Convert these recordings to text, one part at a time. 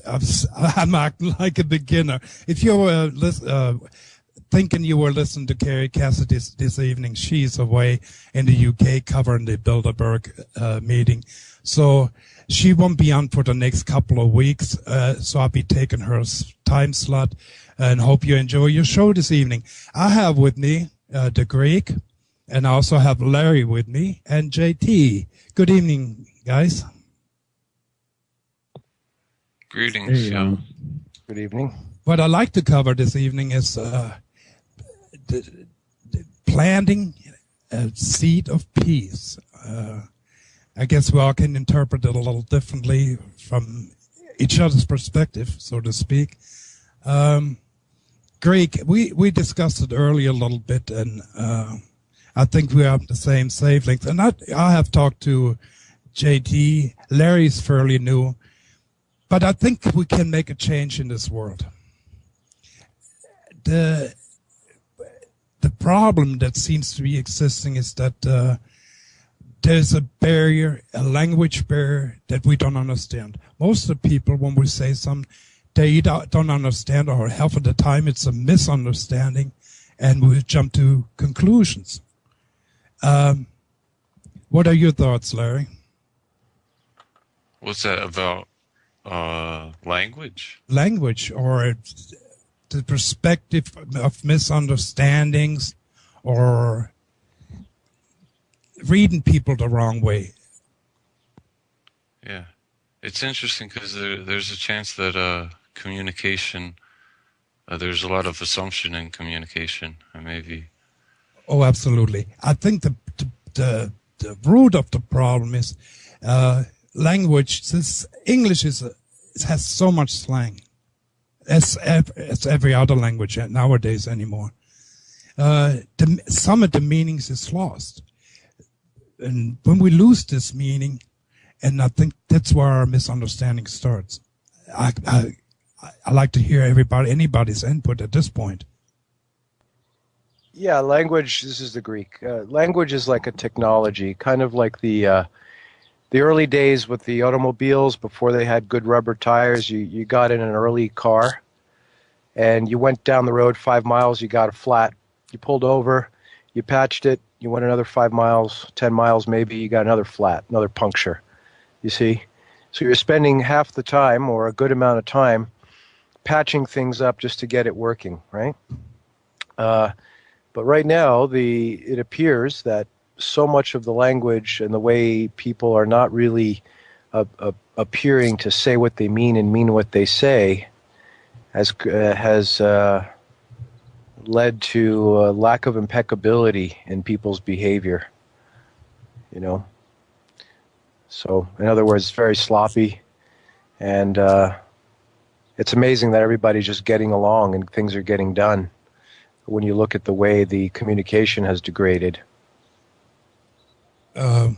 I'm acting like a beginner. If you were thinking you were listening to Carrie Cassidy this evening, she's away in the UK covering the Bilderberg meeting. So she won't be on for the next couple of weeks. So I'll be taking her time slot, and hope you enjoy your show this evening. I have with me the Greek, and I also have Larry with me and JT. Good evening, guys. Greetings. Hey, good evening. What I'd like to cover this evening is the planting a seed of peace. I guess we all can interpret it a little differently from each other's perspective, so to speak. Greek, we discussed it earlier a little bit, and I think we have the same wavelength. And I have talked to JT. Larry's fairly new. But I think we can make a change in this world. The problem that seems to be existing is that there's a barrier, a language barrier that we don't understand. Most of the people, when we say something, they either don't understand, or half of the time it's a misunderstanding, and we jump to conclusions. What are your thoughts, Larry? What's that about? Language? Language, or the perspective of misunderstandings, or reading people the wrong way. Yeah. It's interesting because there's a chance that communication, there's a lot of assumption in communication, and maybe. Oh, absolutely. I think the root of the problem is language. Since English has so much slang, as every other language nowadays anymore. Some of the meanings is lost, and when we lose this meaning, and I think that's where our misunderstanding starts. I like to hear anybody's input at this point. Yeah, language. This is the Greek. Language is like a technology, kind of like the early days with the automobiles before they had good rubber tires. You got in an early car, and you went down the road 5 miles, you got a flat. You pulled over, you patched it, you went another 5 miles, 10 miles maybe, you got another flat, another puncture, you see? So you're spending half the time, or a good amount of time, patching things up just to get it working, right? But right now, it appears that so much of the language and the way people are not really appearing to say what they mean and mean what they say has led to a lack of impeccability in people's behavior, you know. So, in other words, it's very sloppy, and it's amazing that everybody's just getting along and things are getting done when you look at the way the communication has degraded. I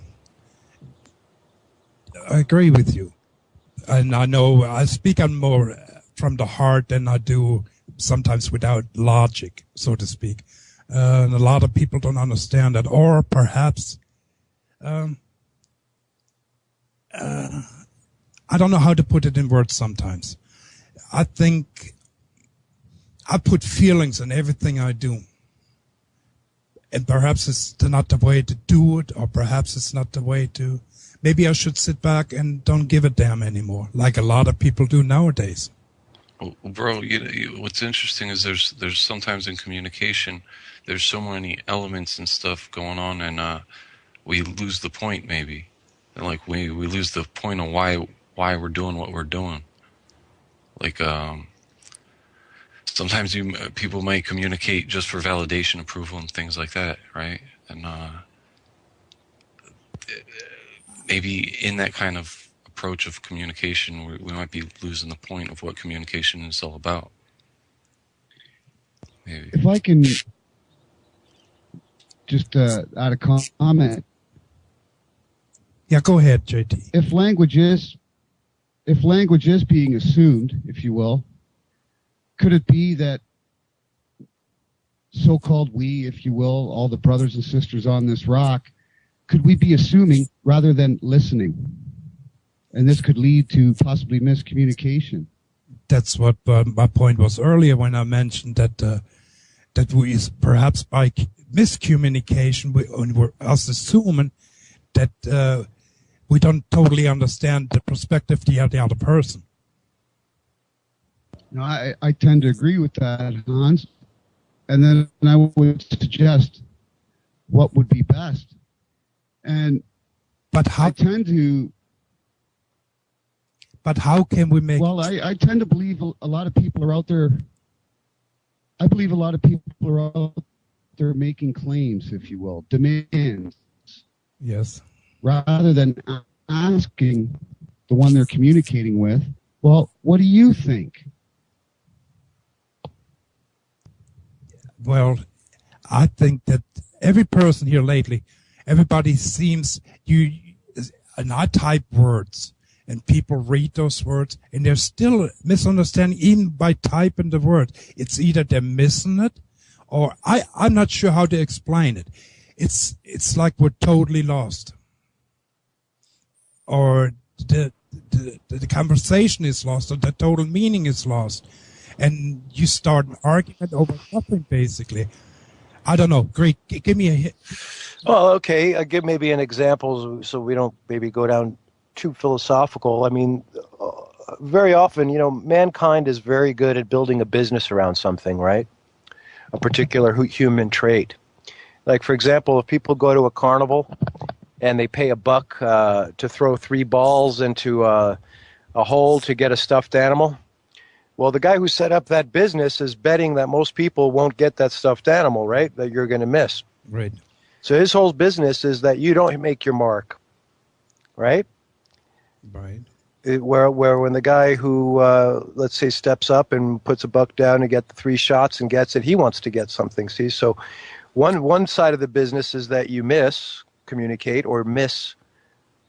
agree with you, and I know I speak on more from the heart than I do sometimes without logic, so to speak. And a lot of people don't understand that, or perhaps I don't know how to put it in words sometimes. I think I put feelings in everything I do. And perhaps it's not the way to do it, or perhaps it's not the way to... Maybe I should sit back and don't give a damn anymore, like a lot of people do nowadays. Well, bro, what's interesting is there's sometimes in communication, there's so many elements and stuff going on, and we lose the point maybe. And like we lose the point of why we're doing what we're doing. Like sometimes people might communicate just for validation, approval, and things like that, right? And maybe in that kind of approach of communication, we might be losing the point of what communication is all about. Maybe. If I can just add a comment. Yeah, go ahead, JT. If language is being assumed, if you will, could it be that so-called we, if you will, all the brothers and sisters on this rock, could we be assuming rather than listening? And this could lead to possibly miscommunication. That's what my point was earlier when I mentioned that that we perhaps by miscommunication when we're us assuming that we don't totally understand the perspective of the other person. No, I tend to agree with that, Hans. And then I would suggest what would be best. And But how? I tend to. But how can we make? Well, I tend to believe a lot of people are out there. I believe a lot of people are out there making claims, if you will, demands, Yes. rather than asking the one they're communicating with, well, what do you think? Well, I think that every person here lately, everybody seems and I type words, and people read those words, and they're still misunderstanding even by typing the word. It's either they're missing it, or I'm not sure how to explain it. It's like we're totally lost, or the conversation is lost, or the total meaning is lost, and you start an argument over nothing, basically. I don't know. Great. Give me a hit. Well, okay. I'll give maybe an example so we don't maybe go down too philosophical. I mean, very often, mankind is very good at building a business around something, right? A particular human trait. Like, for example, if people go to a carnival and they pay $1 to throw 3 balls into a hole to get a stuffed animal, well, the guy who set up that business is betting that most people won't get that stuffed animal, right? That you're going to miss. Right. So his whole business is that you don't make your mark, right? Right. Where when the guy who, let's say, steps up and puts $1 down to get the 3 shots and gets it, he wants to get something, see? So one side of the business is that you miscommunicate or miss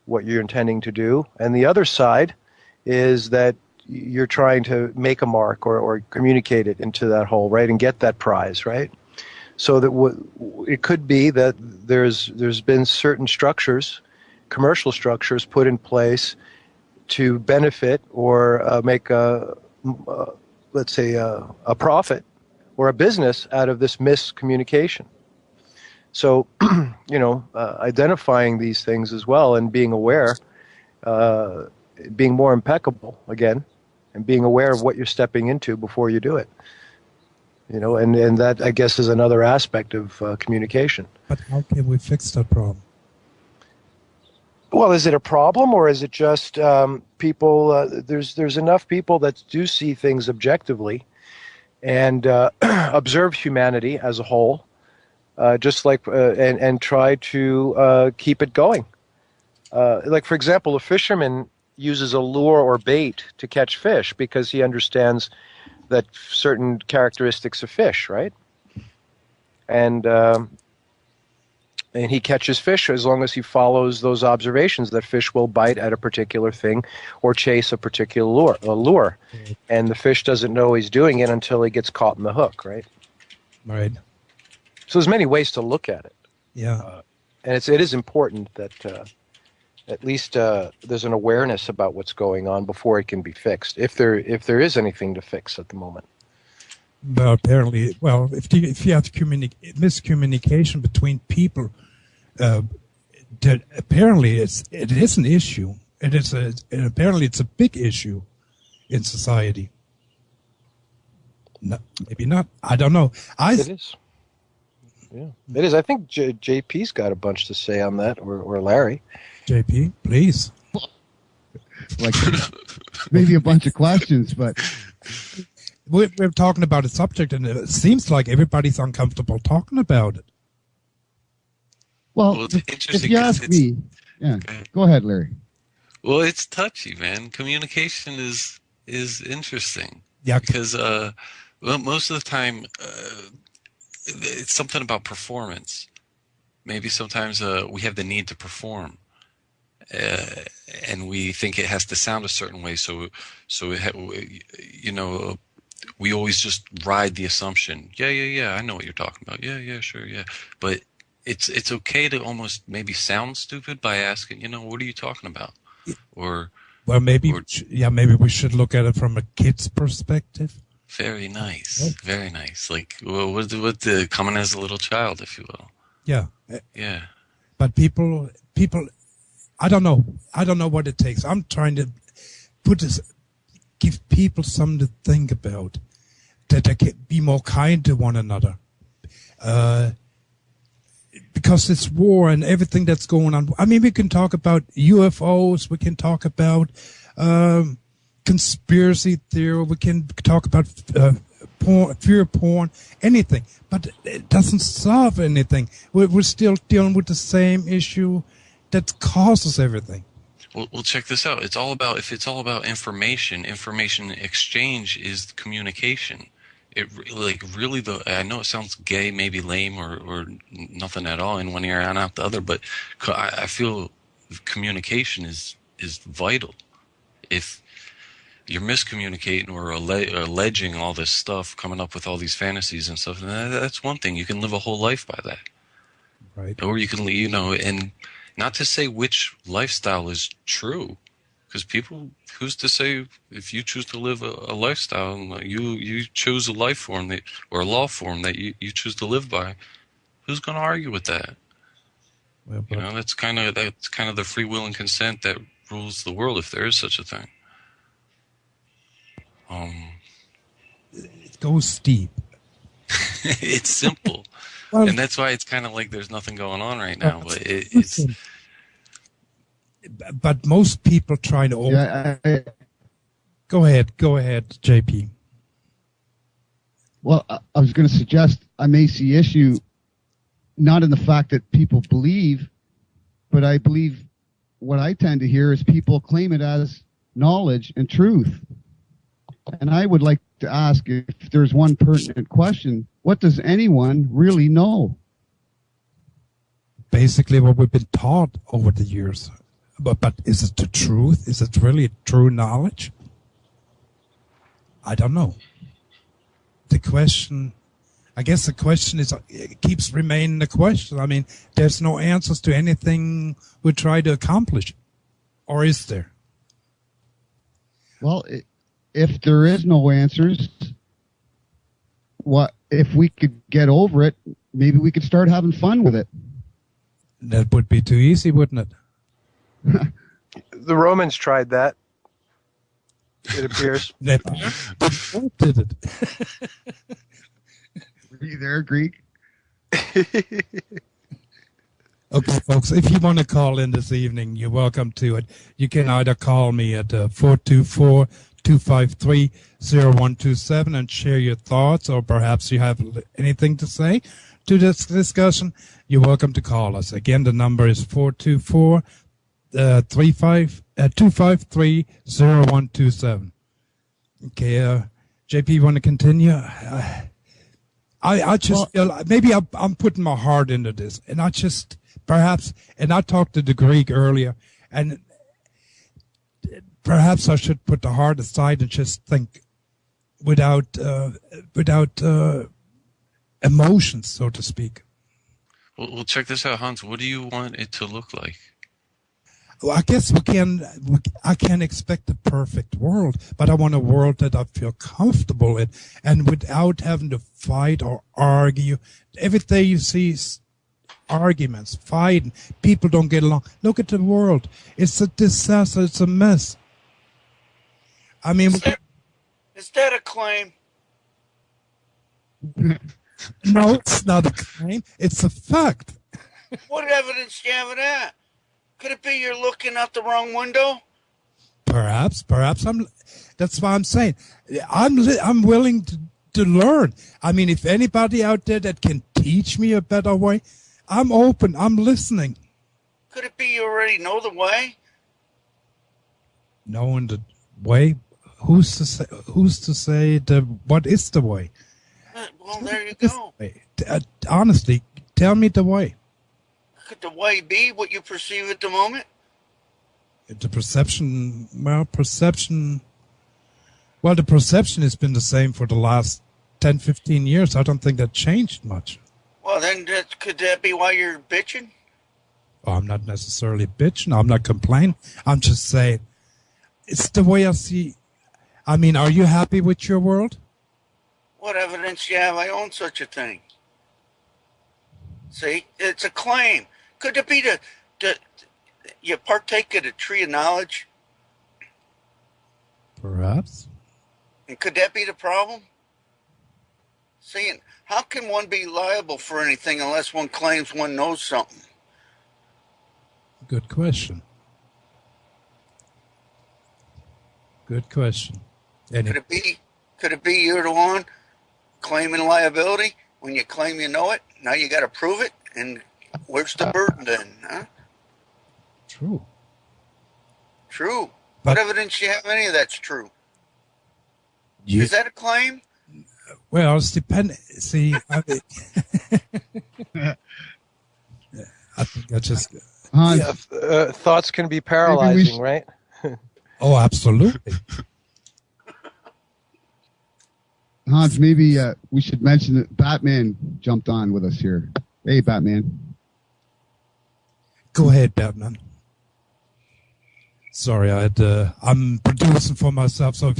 what you're intending to do. And the other side is that you're trying to make a mark or communicate it into that hole, right, and get that prize, right? So that it could be that there's been certain structures, commercial structures, put in place to benefit or make let's say a profit or a business out of this miscommunication. So identifying these things as well and being aware, being more impeccable again, and being aware of what you're stepping into before you do it. And that, I guess, is another aspect of communication. But how can we fix that problem? Well, is it a problem, or is it just people? There's enough people that do see things objectively and observe humanity as a whole, just like and try to keep it going. Like, for example, a fisherman uses a lure or bait to catch fish because he understands that certain characteristics of fish, right? And he catches fish as long as he follows those observations that fish will bite at a particular thing or chase a particular lure. And the fish doesn't know he's doing it until he gets caught in the hook, right? Right. So there's many ways to look at it. Yeah. And it is important that at least there's an awareness about what's going on before it can be fixed, if there is anything to fix at the moment. Well, apparently, if you have miscommunication between people, that apparently it is an issue. Apparently it's a big issue in society. No, maybe not. I don't know. It is. Yeah, it is. I think JP's got a bunch to say on that, or Larry. JP, please. Like maybe a bunch of questions, but We're talking about a subject, and it seems like everybody's uncomfortable talking about it. well, It's if interesting. you 'Cause ask me, yeah, go ahead, Larry. Well, it's touchy, man. Communication is interesting. Yeah. Because most of the time, it's something about performance. Maybe sometimes we have the need to perform, and we think it has to sound a certain way. So we always just ride the assumption. Yeah. I know what you're talking about. Yeah, sure, yeah. But it's okay to almost maybe sound stupid by asking, what are you talking about? Or Well, maybe, Or- maybe we should look at it from a kid's perspective. Very nice. Very nice. Like, well, what the coming as a little child, if you will. Yeah. Yeah. But people, I don't know what it takes. I'm trying to give people something to think about, that they can be more kind to one another. Because it's war and everything that's going on. I mean, we can talk about UFOs. We can talk about conspiracy theory. We can talk about porn, fear porn, anything. But it doesn't solve anything. We're still dealing with the same issue that causes everything. Well, check this out. It's all about information exchange is communication. It like really I know it sounds gay, maybe lame, or nothing at all in one ear and out the other, but I feel communication is vital. If you're miscommunicating or alleging all this stuff, coming up with all these fantasies and stuff, that's one thing. You can live a whole life by that. Right. Or you can, and not to say which lifestyle is true, because people, who's to say if you choose to live a lifestyle, you choose a life form or a law form that you choose to live by, who's going to argue with that? Well, That's kind of the free will and consent that rules the world, if there is such a thing. it goes deep. It's simple. Well, And that's why it's kind of like there's nothing going on right now. But it's listen, but most people try to. Yeah, Go ahead, JP. well, I was going to suggest I may see issue not in the fact that people believe, but I believe what I tend to hear is people claim it as knowledge and truth. And I would like to ask, if there's one pertinent question, what does anyone really know? Basically, what we've been taught over the years. But is it the truth? Is it really true knowledge? I don't know. I guess the question it keeps remaining a question. I mean, there's no answers to anything we try to accomplish. Or is there? Well, if there is no answers, what if we could get over it? Maybe we could start having fun with it. That would be too easy, wouldn't it? The Romans tried that, it appears. That did it. Are you there, Greek? Okay, folks, if you want to call in this evening, you're welcome to it. You can either call me at 424-253-0127 and share your thoughts, or perhaps you have anything to say to this discussion. You're welcome to call us. Again, the number is 424-253-0127. Okay, JP, you want to continue? I just feel maybe I'm putting my heart into this, and I just perhaps, and I talked to the Greek earlier, and perhaps I should put the heart aside and just think without emotions, so to speak. well, check this out, Hans. What do you want it to look like? Well, I guess I can't expect a perfect world, but I want a world that I feel comfortable in, and without having to fight or argue. Every day you see arguments, fighting, people don't get along. Look at the world. It's a disaster. It's a mess. I mean, Is that a claim? no, it's not a claim. It's a fact. What evidence do you have of that? Could it be you're looking out the wrong window? Perhaps that's why I'm saying I'm willing to learn. I mean, if anybody out there that can teach me a better way, I'm open. I'm listening. Could it be you already know the way? Knowing the way, who's to say what is the way? Well, there you go. Honestly, tell me the way. Could the way be what you perceive at the moment? The perception has been the same for the last 10, 15 years. I don't think that changed much. Well, then could that be why you're bitching? Oh, I'm not necessarily bitching. I'm not complaining. I'm just saying it's the way I see. I mean, are you happy with your world? What evidence do you have I own such a thing? See, it's a claim. Could it be the you partake of the tree of knowledge? Perhaps. And could that be the problem? See, how can one be liable for anything unless one claims one knows something? Good question. Good question. Could it be you're the one claiming liability when you claim you know it? Now you got to prove it, and where's the burden then? Huh? True. True. But- What evidence do you have any of that's true? You, Is that a claim? well, it's depend. See, I think I just. Hans, Yeah, thoughts can be paralyzing, right? Oh, absolutely. Hans, maybe we should mention that Batman jumped on with us here. Hey, Batman. Go ahead, Batman. Sorry, I'm producing for myself, so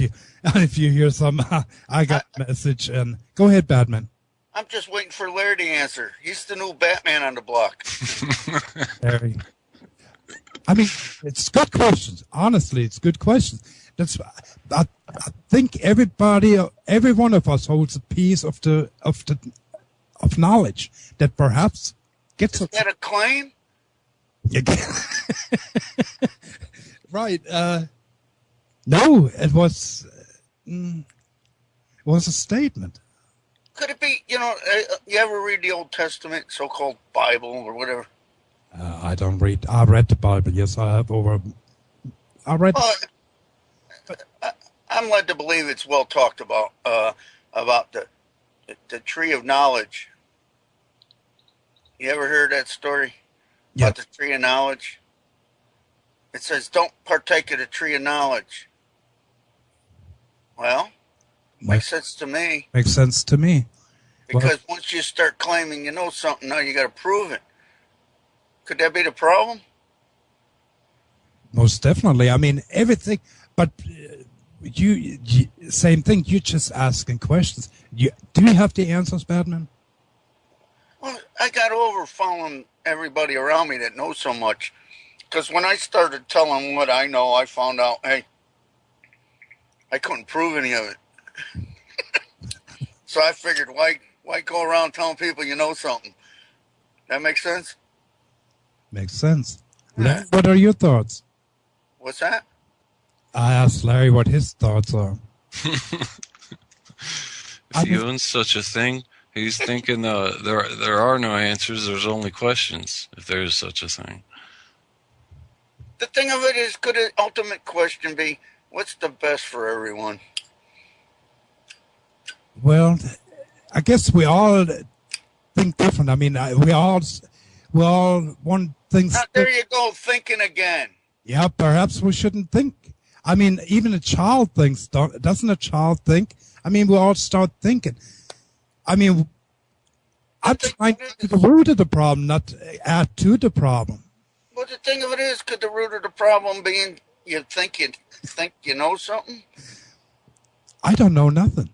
if you hear some, I got a message. And go ahead, Batman. I'm just waiting for Larry to answer. He's the new Batman on the block. Larry. I mean, it's good questions. Honestly, it's good questions. I think every one of us holds a piece of knowledge that perhaps gets Is that a claim? Right. No, it was a statement. Could it be, you ever read the Old Testament, so-called Bible or whatever? I don't read. I read the Bible. Yes, I have I read. Well, I'm led to believe it's well talked about the tree of knowledge. You ever heard that story about the tree of knowledge? It says, "Don't partake of the tree of knowledge." Well, makes sense to me. Makes sense to me. Because once you start claiming you know something, now you got to prove it. Could that be the problem? Most definitely. I mean, everything. But you same thing. You're just asking questions. Do you have the answers, Batman? Well, I got over following everybody around me that knows so much. Because when I started telling what I know, I found out, hey, I couldn't prove any of it. So I figured, why go around telling people you know something? That makes sense? Makes sense. Larry, what are your thoughts? What's that? I asked Larry what his thoughts are. If he owns such a thing, he's thinking there are no answers. There's only questions. If there is such a thing. The thing of it is, could an ultimate question be, what's the best for everyone? Well, I guess we all think different. I mean, we all want things. Now, there you go, thinking again. Yeah, perhaps we shouldn't think. I mean, even a child thinks. Doesn't a child think? I mean, we all start thinking. I mean, I'm trying to get to the root of the problem, not add to the problem. Well, the thing of it is, could the root of the problem being you think you know something? I don't know nothing.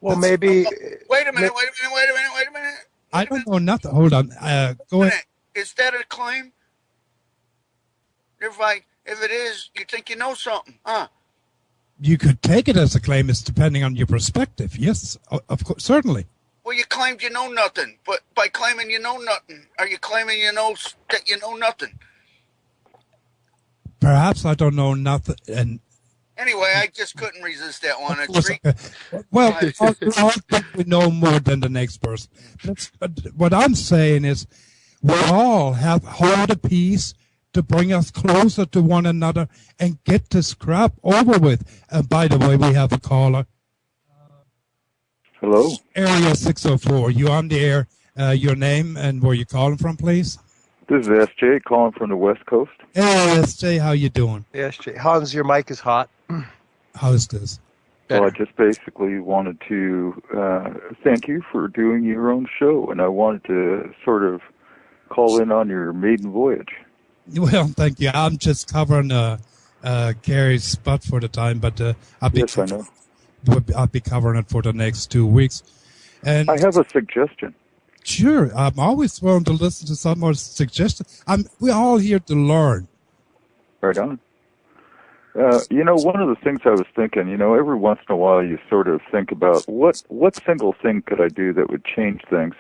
Well, maybe. Wait a minute. I don't know nothing. Hold on. Go ahead. Is that a claim? If it is, you think you know something, huh? You could take it as a claim. It's depending on your perspective. Yes, of course, certainly. Well, you claimed you know nothing, but by claiming you know nothing, are you claiming you know that you know nothing? Perhaps I don't know nothing. And anyway, I just couldn't resist that one. Well, I think we know more than the next person. But what I'm saying is, we all hold a piece to bring us closer to one another and get this crap over with. And by the way, we have a caller. Hello. Area 604. You on the air? Your name and where you calling from, please? This is SJ calling from the West Coast. Hey, SJ, how you doing? Yes, Jay. Hans, your mic is hot. How's this? Well, I just basically wanted to thank you for doing your own show, and I wanted to sort of call in on your maiden voyage. Well, thank you. I'm just covering Gary's spot for the time, but Yes, I know. I'll be covering it for the next 2 weeks. And I have a suggestion. sure, I'm always willing to listen to some more suggestions. We're all here to learn. Right on. One of the things I was thinking, every once in a while you sort of think about what single thing could I do that would change things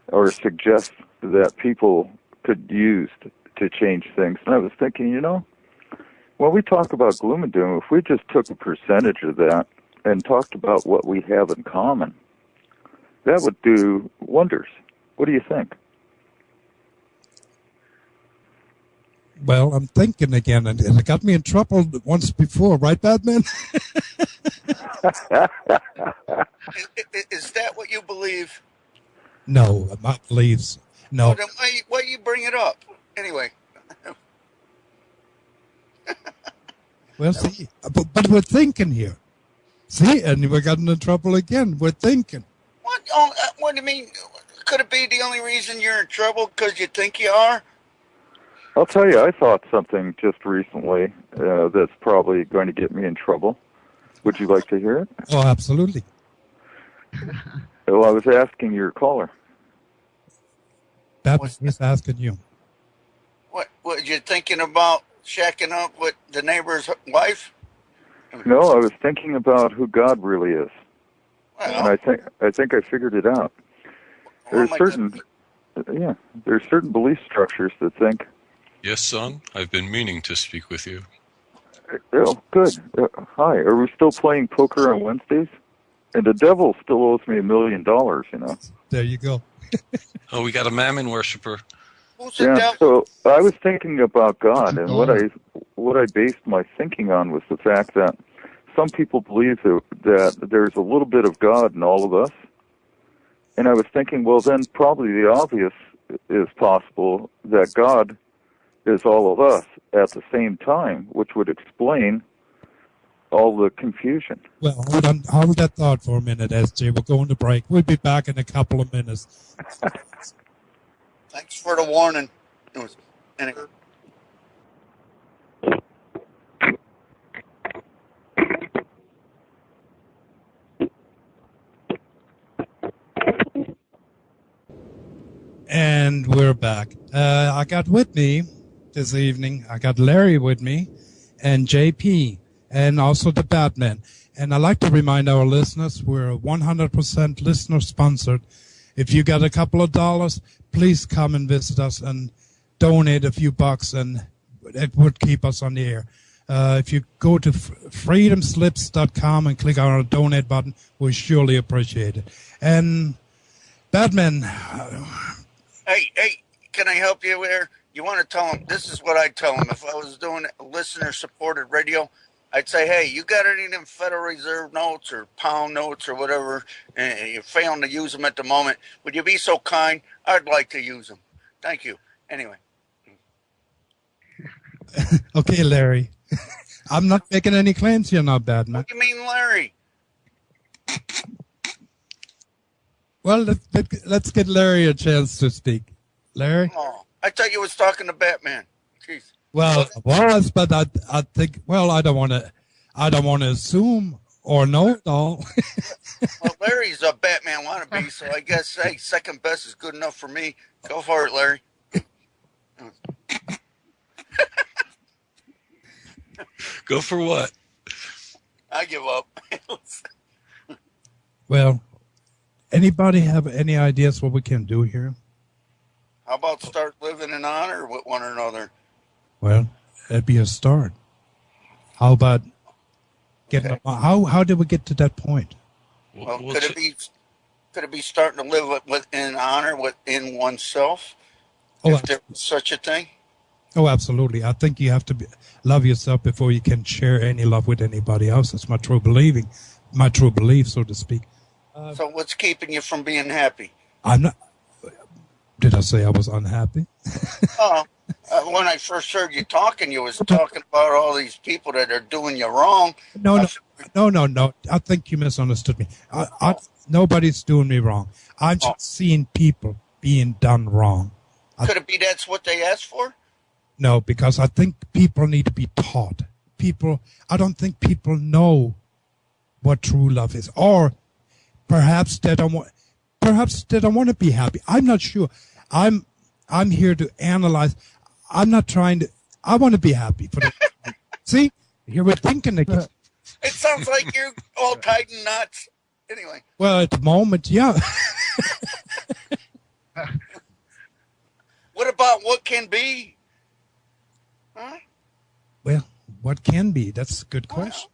or suggest that people could use to change things. And I was thinking, when we talk about gloom and doom, if we just took a percentage of that and talked about what we have in common, that would do wonders. What do you think? Well, I'm thinking again, and it got me in trouble once before, right, Batman? Is that what you believe? No, my beliefs. No. Well, then why you bring it up? Anyway. Well, see, but we're thinking here. See, and we're getting in trouble again. We're thinking. What? Oh, what do you mean? Could it be the only reason you're in trouble because you think you are? I'll tell you, I thought something just recently that's probably going to get me in trouble. Would you like to hear it? Oh, absolutely. Well, I was asking your caller. That was asking you. What you thinking about shacking up with the neighbor's wife? No, I was thinking about who God really is. Well, And I think I figured it out. There's certain belief structures that think, Yes, son, I've been meaning to speak with you. oh, good. Hi, are we still playing poker on Wednesdays? And the devil still owes me $1 million, There you go. Oh, we got a mammon worshiper. who's the Yeah, devil? so I was thinking about God, What's a and dollar? what I based my thinking on was the fact that some people believe that there's a little bit of God in all of us. And I was thinking, well, then probably the obvious is possible that God is all of us at the same time, which would explain all the confusion. Well, hold that thought for a minute, SJ. We're going to break. We'll be back in a couple of minutes. Thanks for the warning. Anyway. And we're back. I got with me this evening, I got Larry with me and JP and also the Batman. And I'd like to remind our listeners, we're 100% listener sponsored. If you got a couple of dollars, please come and visit us and donate a few bucks, and it would keep us on the air. If you go to freedomslips.com and click on our donate button, we surely appreciate it. And Batman, Hey, can I help you there? You want to tell them, this is what I'd tell them. If I was doing listener-supported radio, I'd say, hey, you got any of them Federal Reserve notes or pound notes or whatever, and you're failing to use them at the moment. Would you be so kind? I'd like to use them. Thank you. Anyway. okay, Larry. I'm not making any claims here now, Batman. What do you mean, Larry? Well, let's get Larry a chance to speak. Larry? Oh, I thought you was talking to Batman. Jeez. Well, it was, but I think, well, I don't want to assume or know it all. Well, Larry's a Batman wannabe, so I guess, hey, second best is good enough for me. Go for it, Larry. Go for what? I give up. Well, anybody have any ideas what we can do here? How about start living in honor with one another? Well, that'd be a start. How about getting? Okay. How did we get to that point? Well, could it be starting to live in honor within oneself? Oh, If there was such a thing? Oh, absolutely. I think you have to love yourself before you can share any love with anybody else. That's my true belief, so to speak. So what's keeping you from being happy? I'm not. Did I say I was unhappy? Oh, when I first heard you talking, you was talking about all these people that are doing you wrong. No. I think you misunderstood me. Nobody's doing me wrong. I'm just seeing people being done wrong. Could it be that's what they asked for? No, because I think people need to be taught. I don't think people know what true love is, or perhaps they don't want to be happy. I'm not sure. I'm here to analyze. I'm not trying to. I want to be happy. See, here we're thinking again. It sounds like you're all tied in knots. Anyway. Well, at the moment, yeah. What about what can be? Huh? Well, what can be? That's a good question.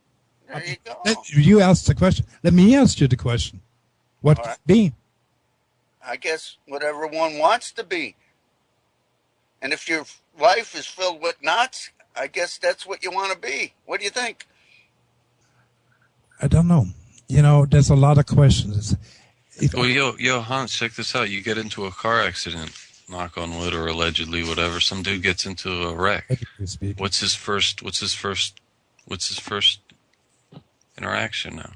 Well, there you go. You asked the question. Let me ask you the question. What All right. can be? I guess whatever one wants to be. And if your life is filled with knots, I guess that's what you want to be. What do you think? I don't know. There's a lot of questions. Well, yo, Hans, check this out. You get into a car accident, knock on wood, or allegedly whatever. Some dude gets into a wreck. What's his first interaction now?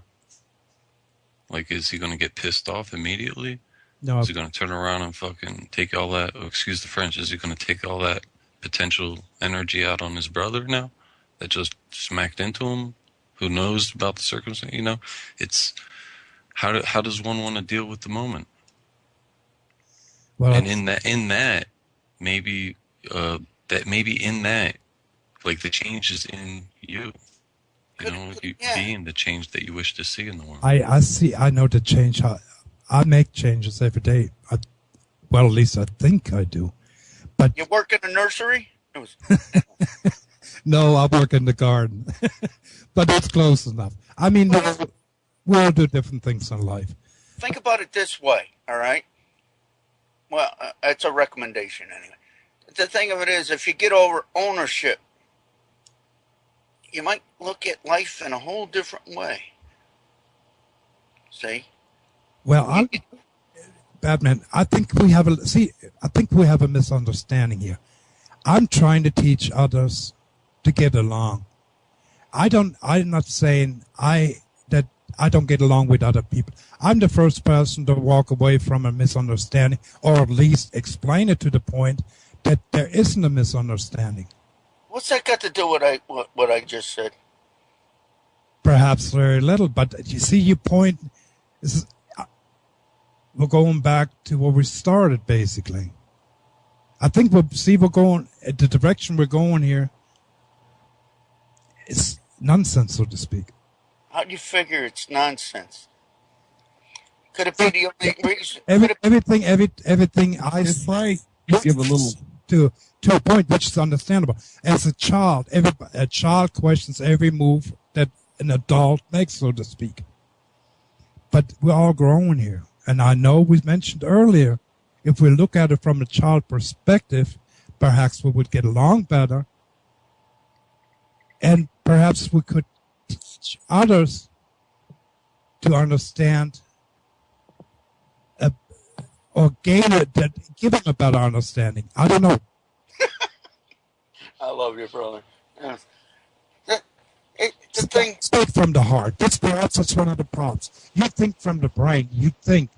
Like, is he going to get pissed off immediately? No. Is he going to turn around and fucking take all that, excuse the French, is he going to take all that potential energy out on his brother now that just smacked into him? Who knows about the circumstance? It's how does one want to deal with the moment? Well, and in that, maybe like the change is in you. You being the change that you wish to see in the world. I know the change. I make changes every day. Well, at least I think I do. But You work in a nursery? no, I work in the garden. But that's close enough. I mean, we all do different things in life. Think about it this way, all right? Well, it's a recommendation anyway. The thing of it is, if you get over ownership, you might look at life in a whole different way. See? Well, Batman, I think we have a misunderstanding here. I'm trying to teach others to get along. I'm not saying that I don't get along with other people. I'm the first person to walk away from a misunderstanding, or at least explain it to the point that there isn't a misunderstanding. What's that got to do with what I just said? Perhaps very little, but you see, your point is we're going back to where we started, basically. I think we're going the direction we're going here. It's nonsense, so to speak. How do you figure it's nonsense? Could it be the only reason? Everything I say, give a little to a point which is understandable. As a child, a child questions every move that an adult makes, so to speak. But we're all growing here, and I know we mentioned earlier, if we look at it from a child perspective, perhaps we would get along better, and perhaps we could teach others to understand or give them a better understanding. I don't know. I love you, brother. Yes. The thing. Speak from the heart. That's one of the problems. You think from the brain. You think.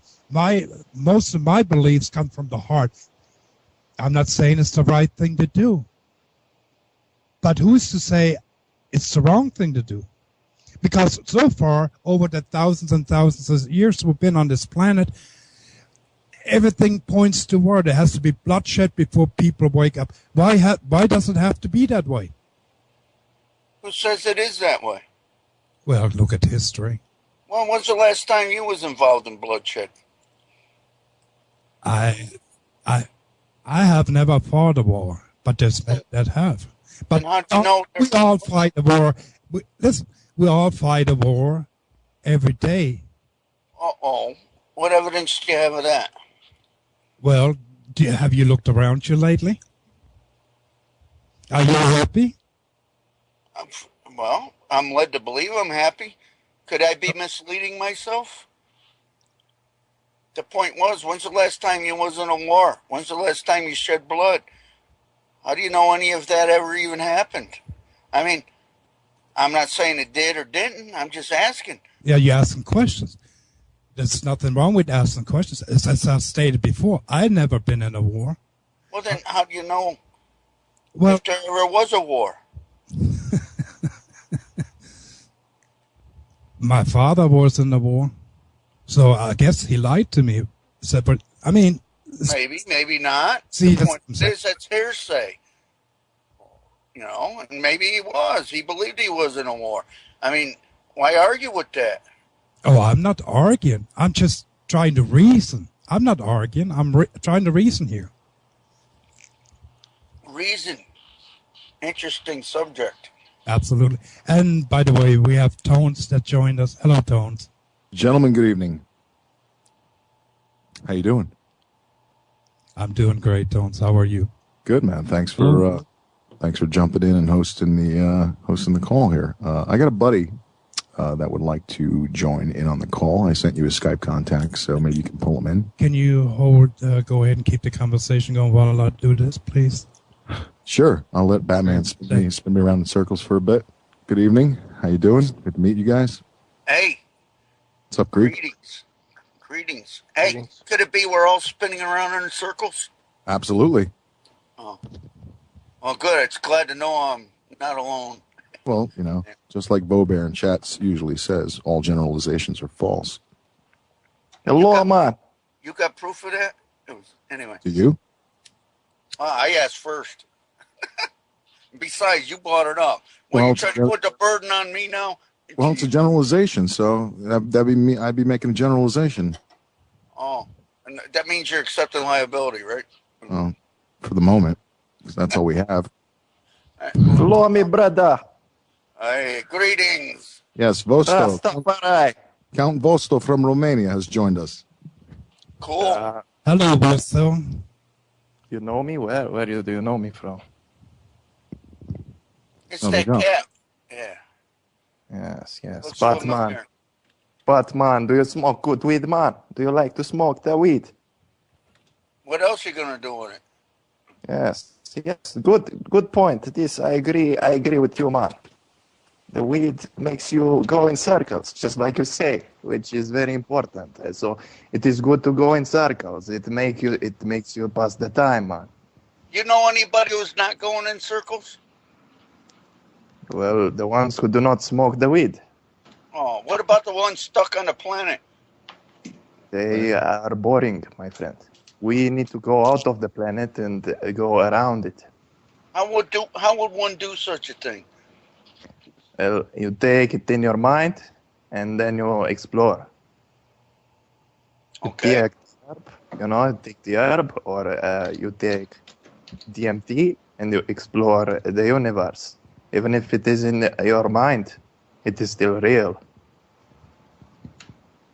Most of my beliefs come from the heart. I'm not saying it's the right thing to do. But who's to say it's the wrong thing to do? Because so far, over the thousands and thousands of years we've been on this planet, everything points toward it has to be bloodshed before people wake up. Why does it have to be that way? Who says it is that way? Well, look at history. Well, when's the last time you was involved in bloodshed? I have never fought a war, but there's men that have. But how'd you know we all fight a war. We all fight a war every day. Uh-oh. What evidence do you have of that? Well, have you looked around you lately? Are you happy? Well, I'm led to believe I'm happy. Could I be misleading myself? The point was, when's the last time you was in a war? When's the last time you shed blood? How do you know any of that ever even happened? I mean, I'm not saying it did or didn't. I'm just asking. Yeah, you're asking questions. There's nothing wrong with asking questions. As I stated before, I've never been in a war. Well, then how do you know Well, if there ever was a war. my father was in the war, so I guess he lied to me. So, but I mean, Maybe, maybe not. see, The point is that's hearsay. You know, and maybe he was. He believed he was in a war. I mean, why argue with that? oh, I'm not arguing. I'm just trying to reason. I'm not arguing. I'm trying to reason here. Reason. Interesting subject. Absolutely. And by the way, we have Tones that joined us. Hello, Tones. Gentlemen, good evening. How you doing? I'm doing great, Tones. How are you? Good, man. Thanks for jumping in and hosting the call here. I got a buddy that would like to join in on the call. I sent you his Skype contact, so maybe you can pull him in. Can you go ahead and keep the conversation going while I do this, please? Sure. I'll let Batman spin me around in circles for a bit. Good evening. How you doing? Good to meet you guys. Hey. What's up, Greek? Greetings. Hey, could it be we're all spinning around in circles? Absolutely. Oh. Well, good. It's glad to know I'm not alone. Well, just like Bo Bear in chats usually says, all generalizations are false. Hello, man. You got proof of that? Anyway. Do you? I asked first. Besides, you brought it up. Well, you trying to put the burden on me now? Well, it's a generalization, so that'd be me. I'd be making a generalization. Oh, and that means you're accepting liability, right? Well, for the moment, 'cause that's all we have. Hello, me brother. Hey, greetings. Yes, Vosto. Rastafari. Count Vosto from Romania has joined us. Cool. Hello, Busto. You know me? Where do you know me from? It's that cat. Yeah. Yes. Looks But man, do you smoke good weed, man? Do you like to smoke the weed? What else you gonna do with it? Yes. Good point. This I agree with you, man. The weed makes you go in circles, just like you say, which is very important. So it is good to go in circles. It makes you pass the time, man. You know anybody who's not going in circles? Well, the ones who do not smoke the weed. Oh, what about the ones stuck on the planet? They are boring, my friend. We need to go out of the planet and go around it. How would one do such a thing? Well, you take it in your mind, and then you explore. Okay. You take take the herb, or you take DMT, and you explore the universe. Even if it is in your mind, it is still real.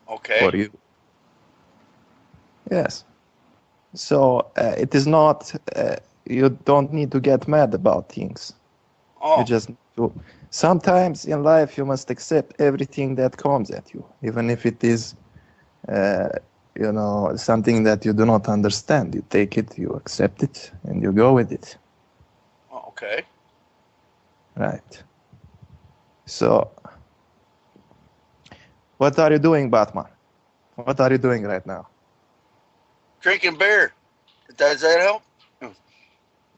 Okay. For you. Yes. So it is not. You don't need to get mad about things. Oh. You just need to. Sometimes in life you must accept everything that comes at you, even if it is, something that you do not understand. You take it, you accept it, and you go with it. Okay. Right. So, what are you doing, Batman? What are you doing right now? Drinking beer. Does that help?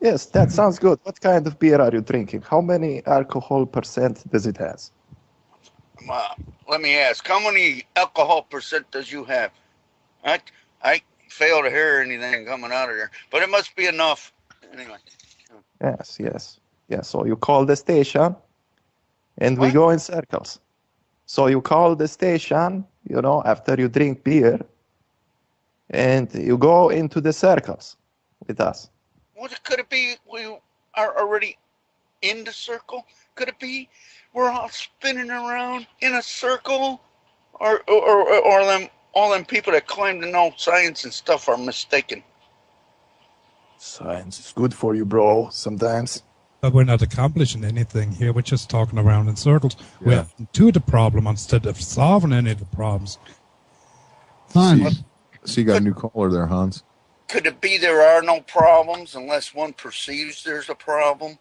Yes, that sounds good. What kind of beer are you drinking? How many alcohol percent does it has? Let me ask, how many alcohol percent does you have? I fail to hear anything coming out of there, but it must be enough. Anyway. Yes. So you call the station, and we go in circles. So you call the station, after you drink beer, and you go into the circles with us. What could it be? We are already in the circle. Could it be we're all spinning around in a circle, or all them people that claim to know science and stuff are mistaken? Science is good for you, bro. Sometimes. But we're not accomplishing anything here. We're just talking around in circles. Yeah. We're to the problem instead of solving any of the problems. Hans, So you got a new caller there, Hans. Could it be there are no problems unless one perceives there's a problem?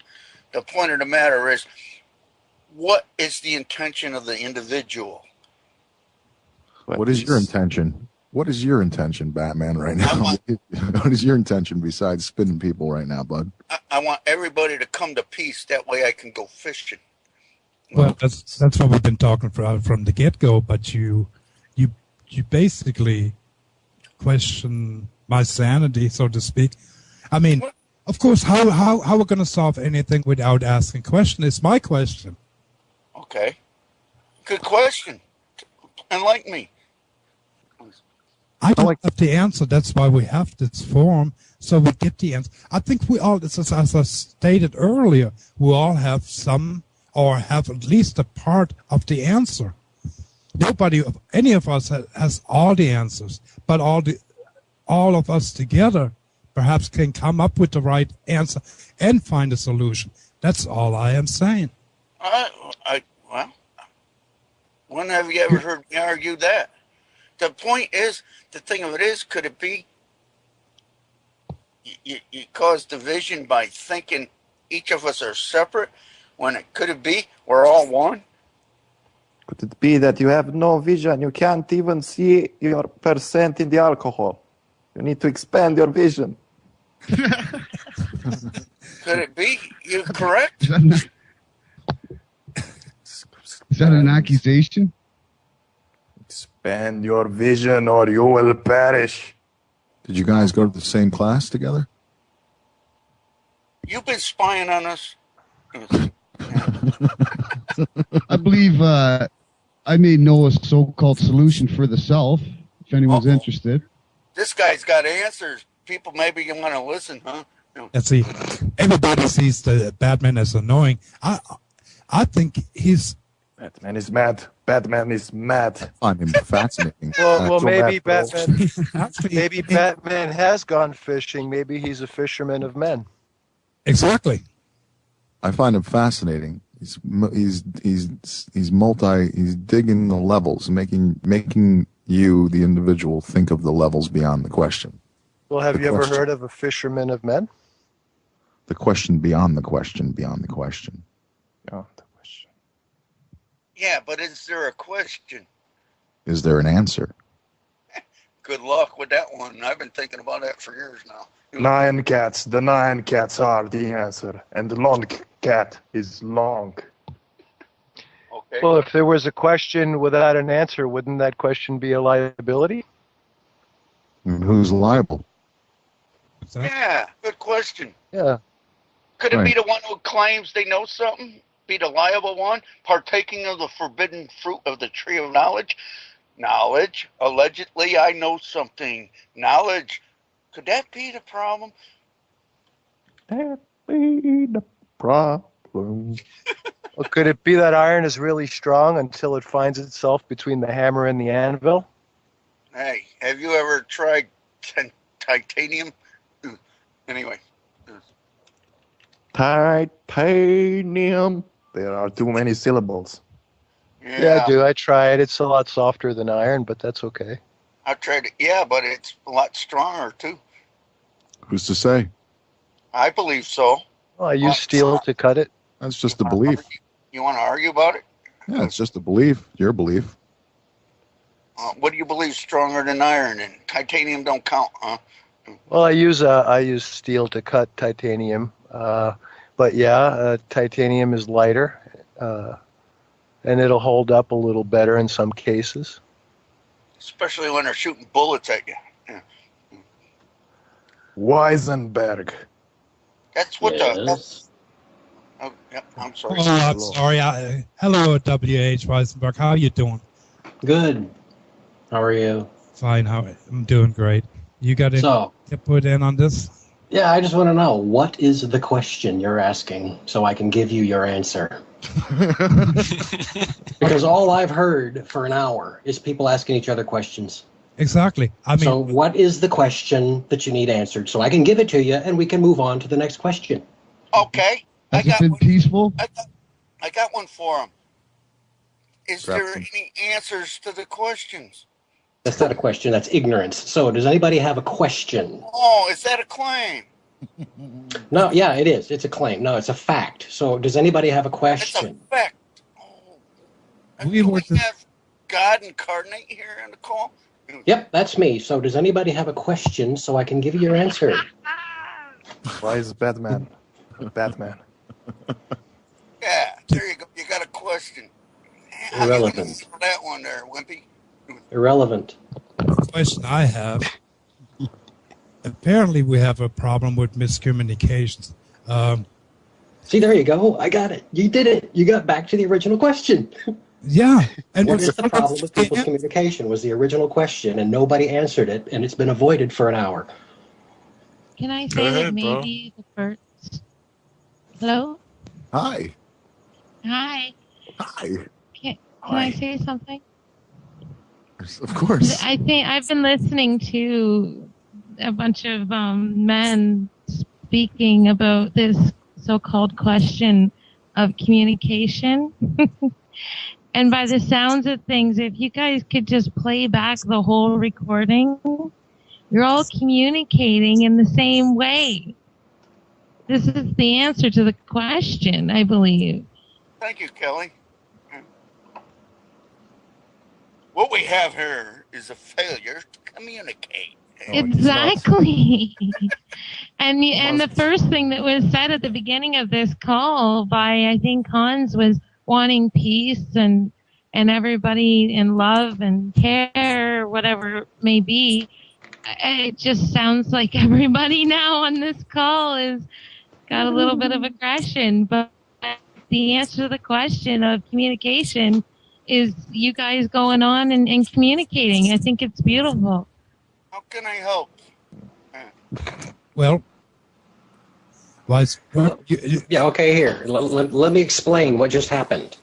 The point of the matter is, what is the intention of the individual? What is your intention? What is your intention, Batman, right now? What is your intention besides spinning people right now, bud? I want everybody to come to peace. That way I can go fishing. Well, that's what we've been talking from the get-go, but you basically question my sanity, so to speak. I mean, of course, how we're going to solve anything without asking question is my question. Okay. Good question. Enlighten me. I don't have the answer. That's why we have this forum, so we get the answer. I think we all, as I stated earlier, we all have some or have at least a part of the answer. Nobody, any of us has all the answers, but all of us together perhaps can come up with the right answer and find a solution. That's all I am saying. Well, when have you ever heard me argue that? The point is, the thing of it is, could it be you cause division by thinking each of us are separate when it could it be we're all one? Could it be that you have no vision? You can't even see your percent in the alcohol. You need to expand your vision. Could it be? You're correct. Is that an accusation? Expand your vision or you will perish. Did you guys go to the same class together? You've been spying on us. I believe I may know a so-called solution for the self, if anyone's interested. This guy's got answers. People maybe you want to listen, huh? Let's see. Everybody sees the Batman as annoying. I think he's... Batman is mad. Batman is mad. I find him fascinating. Well, so maybe mad, Batman. Maybe Batman has gone fishing. Maybe he's a fisherman of men. Exactly. I find him fascinating. He's digging the levels, making you, the individual, think of the levels beyond the question. Well, have you ever heard of a fisherman of men? The question beyond the question beyond the question. Yeah, the question. Yeah, but is there a question? Is there an answer? Good luck with that one. I've been thinking about that for years now. 9 cats. The 9 cats are the answer. And the long cat is long. Okay. Well, if there was a question without an answer, wouldn't that question be a liability? And who's liable? Yeah, good question. Yeah. Could it be Right. the one who claims they know something? Be the liable one? Partaking of the forbidden fruit of the tree of knowledge? Knowledge. Allegedly, I know something. Knowledge. Could that be the problem? That be the problem. Well, could it be that iron is really strong until it finds itself between the hammer and the anvil? Hey, have you ever tried titanium? Anyway. Titanium. There are too many syllables. Yeah, I do. I tried. It's a lot softer than iron, but that's okay. I tried it. Yeah, but it's a lot stronger, too. Who's to say? I believe so. Well, I use steel to cut it. That's just a belief. You want to argue about it? Yeah, it's just a belief. Your belief. What do you believe stronger than iron? And titanium don't count, huh? Well, I use steel to cut titanium, but yeah, titanium is lighter, and it'll hold up a little better in some cases. Especially when they're shooting bullets at you. Yeah. Weisenberg. That's what Yes. Oh, yeah, I'm sorry. Oh, I'm sorry. Hello, W.H. Weisenberg. How are you doing? Good. How are you? Fine. I'm doing great. You got any So, input in on this? yeah, I just want to know, what is the question you're asking so I can give you your answer? Because all I've heard for an hour is people asking each other questions. Exactly. I mean, So what is the question that you need answered so I can give it to you and we can move on to the next question? Okay. Has it been peaceful? I got one for him. Is Grab there some. any answers to the questions? That's not a question, that's ignorance. So does anybody have a question? Oh, is that a claim? No, yeah, it is. It's a claim. No, it's a fact. So does anybody have a It's a question? fact. Oh. We Do were we just- have God incarnate here on the call? Yep, that's me. So does anybody have a question so I can give you your answer? Why is Batman? Batman. Yeah, there you go. You got a question. How you gonna Irrelevant. answer that one there, Wimpy? Irrelevant. Question I have. Apparently, we have a problem with miscommunications. See, there you go. I got it. You did it. You got back to the original question. Yeah. And What is the problem with people's communication was the original question, and nobody answered it, and it's been avoided for an hour. Can I say that maybe the first... Hello? Hi. Hi. Hi. Can I say something? Of course. I think I've been listening to a bunch of men speaking about this so-called question of communication. And by the sounds of things, if you guys could just play back the whole recording, you're all communicating in the same way. This is the answer to the question, I believe. Thank you, Kelly. What we have here is a failure to communicate. Exactly. And the first thing that was said at the beginning of this call by, I think, Hans was wanting peace and everybody in love and care, whatever it may be. It just sounds like everybody now on this call is got a little bit of aggression, but the answer to the question of communication is you guys going on and communicating. I think it's beautiful. How can I help? Well, Yeah, okay, here. Let me explain what just happened.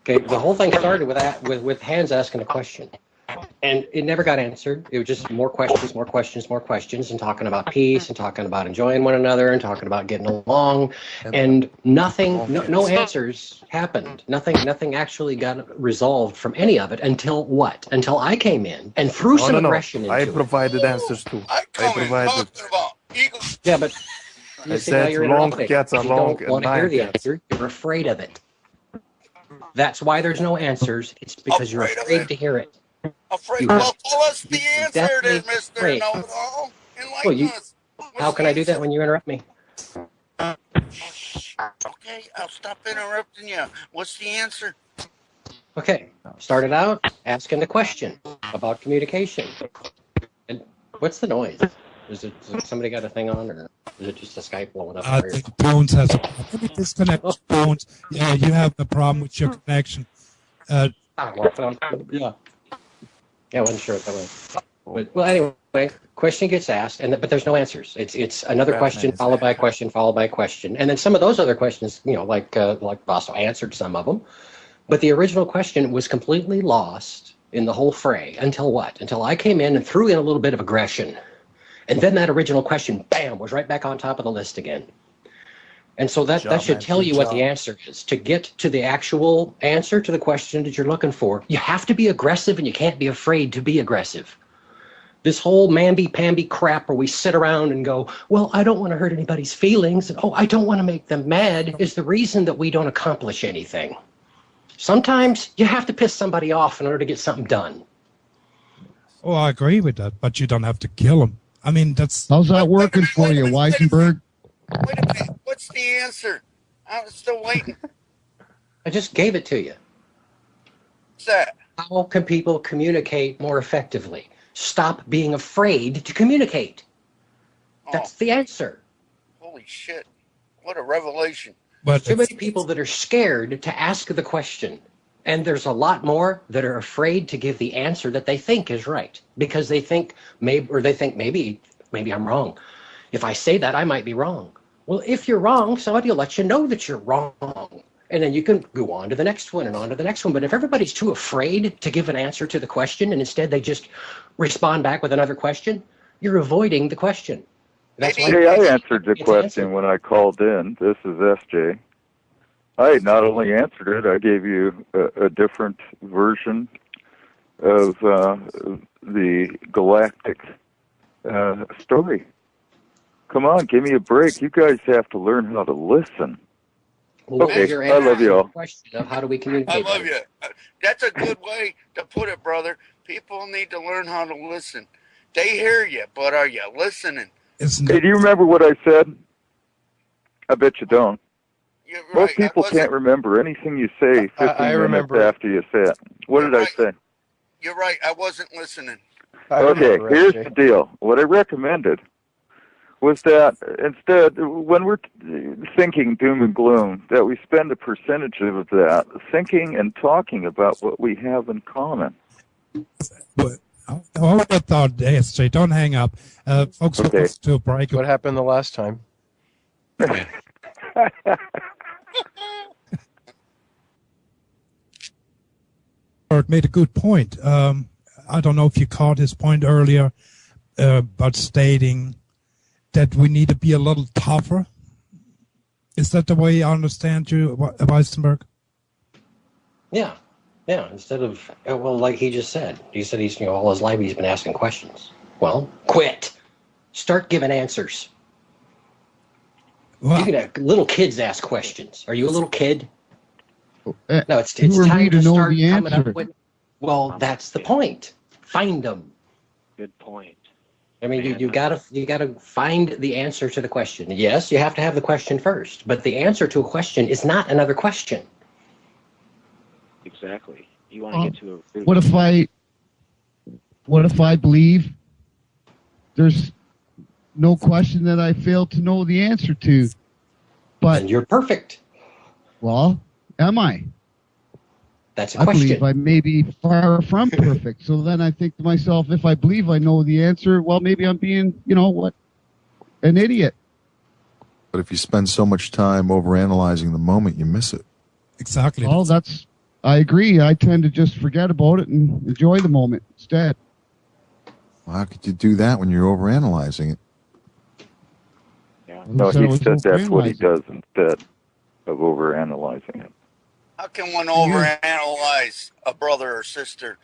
Okay, the whole thing started with Hans asking a question. And it never got answered. It was just more questions, and talking about peace, and talking about enjoying one another, and talking about getting along, and nothing, no answers happened. Nothing actually got resolved from any of it until what? Until I came in and threw some aggression into I it. provided answers too. I provided. Yeah, but you I see, now said you're long interrupting. cats are You long don't want to and hear the nine cats. answer. You're afraid of it. That's why there's no answers. It's because you're afraid to hear it. Afraid? Well, tell us the answer then, definitely Mr. afraid. Know-it-all. Well, Enlighten us. how can I do that when you interrupt me? Okay, I'll stop interrupting you. What's the answer? Okay, started out asking the question about communication. And what's the noise? Is it somebody got a thing on, or is it just a Skype blowing up? I think Bones has a problem. Let me disconnect Bones. Yeah, you have a problem with your connection. Yeah. Yeah, I wasn't sure what that was. But, well, anyway, question gets asked, but there's no answers. It's another question followed by a question followed by a question, and then some of those other questions, like Vaso answered some of them, but the original question was completely lost in the whole fray until what? Until I came in and threw in a little bit of aggression, and then that original question, bam, was right back on top of the list again. And so that should tell you what the answer is. To get to the actual answer to the question that you're looking for, you have to be aggressive, and you can't be afraid to be aggressive. This whole mamby-pamby crap where we sit around and go, well, I don't want to hurt anybody's feelings, and I don't want to make them mad, is the reason that we don't accomplish anything. Sometimes you have to piss somebody off in order to get something done. Oh, I agree with that, but you don't have to kill them. I mean, that's... How's that working for you, Weisenberg? Wait a minute. What's the answer? I'm still waiting. I just gave it to you. What's that? How can people communicate more effectively? Stop being afraid to communicate. That's the answer. Holy shit. What a revelation. But too many people that are scared to ask the question. And there's a lot more that are afraid to give the answer that they think is right. Because they think maybe I'm wrong. If I say that, I might be wrong. Well, if you're wrong, somebody will let you know that you're wrong. And then you can go on to the next one and on to the next one. But if everybody's too afraid to give an answer to the question and instead they just respond back with another question, you're avoiding the question. That's why I answered the question when I called in. This is SJ. I not only answered it, I gave you a different version of the galactic story. Come on, give me a break. You guys have to learn how to listen. What Okay, was your I love answer to you the all. question of how do we I communicate love better? you. That's a good way to put it, brother. People need to learn how to listen. They hear you, but are you listening? Isn't Hey, it? do you remember what I said? I bet you don't. You're Most right. people can't remember anything you say 15 I minutes remember. after you say it. What You're did I right. say? You're right. I wasn't listening. I Okay, remember, here's SJ. the deal. What I recommended was that instead, when we're thinking doom and gloom, that we spend a percentage of that thinking and talking about what we have in common. But hold that thought, SJ. Don't hang up. Folks, we're Okay. close to a break. What happened the last time? Bert made a good point. I don't know if you caught his point earlier about stating that we need to be a little tougher. Is that the way I understand you, Weisenberg? Yeah. Yeah. Instead of, well, like he just said, he said he's, all his life he's been asking questions. Well, quit. Start giving answers. Well, You can have little kids ask questions. Are you a little kid? No, it's who are time we to to know start the coming answer? up with. Well, that's the point. Find them. Good point. I mean, you gotta find the answer to the question. Yes, you have to have the question first, but the answer to a question is not another question. Exactly. You want to get to a. What if I believe there's no question that I fail to know the answer to? But And you're perfect. well, am I? That's a I question. believe I may be far from perfect. So then I think to myself, if I believe I know the answer, well, maybe I'm being, an idiot. But if you spend so much time overanalyzing the moment, you miss it. exactly. Well, I agree. I tend to just forget about it and enjoy the moment instead. Well, how could you do that when you're overanalyzing it? Yeah. No, Who said I he was said that's what he overanalyzing? does instead of overanalyzing it. How can one overanalyze a brother or sister?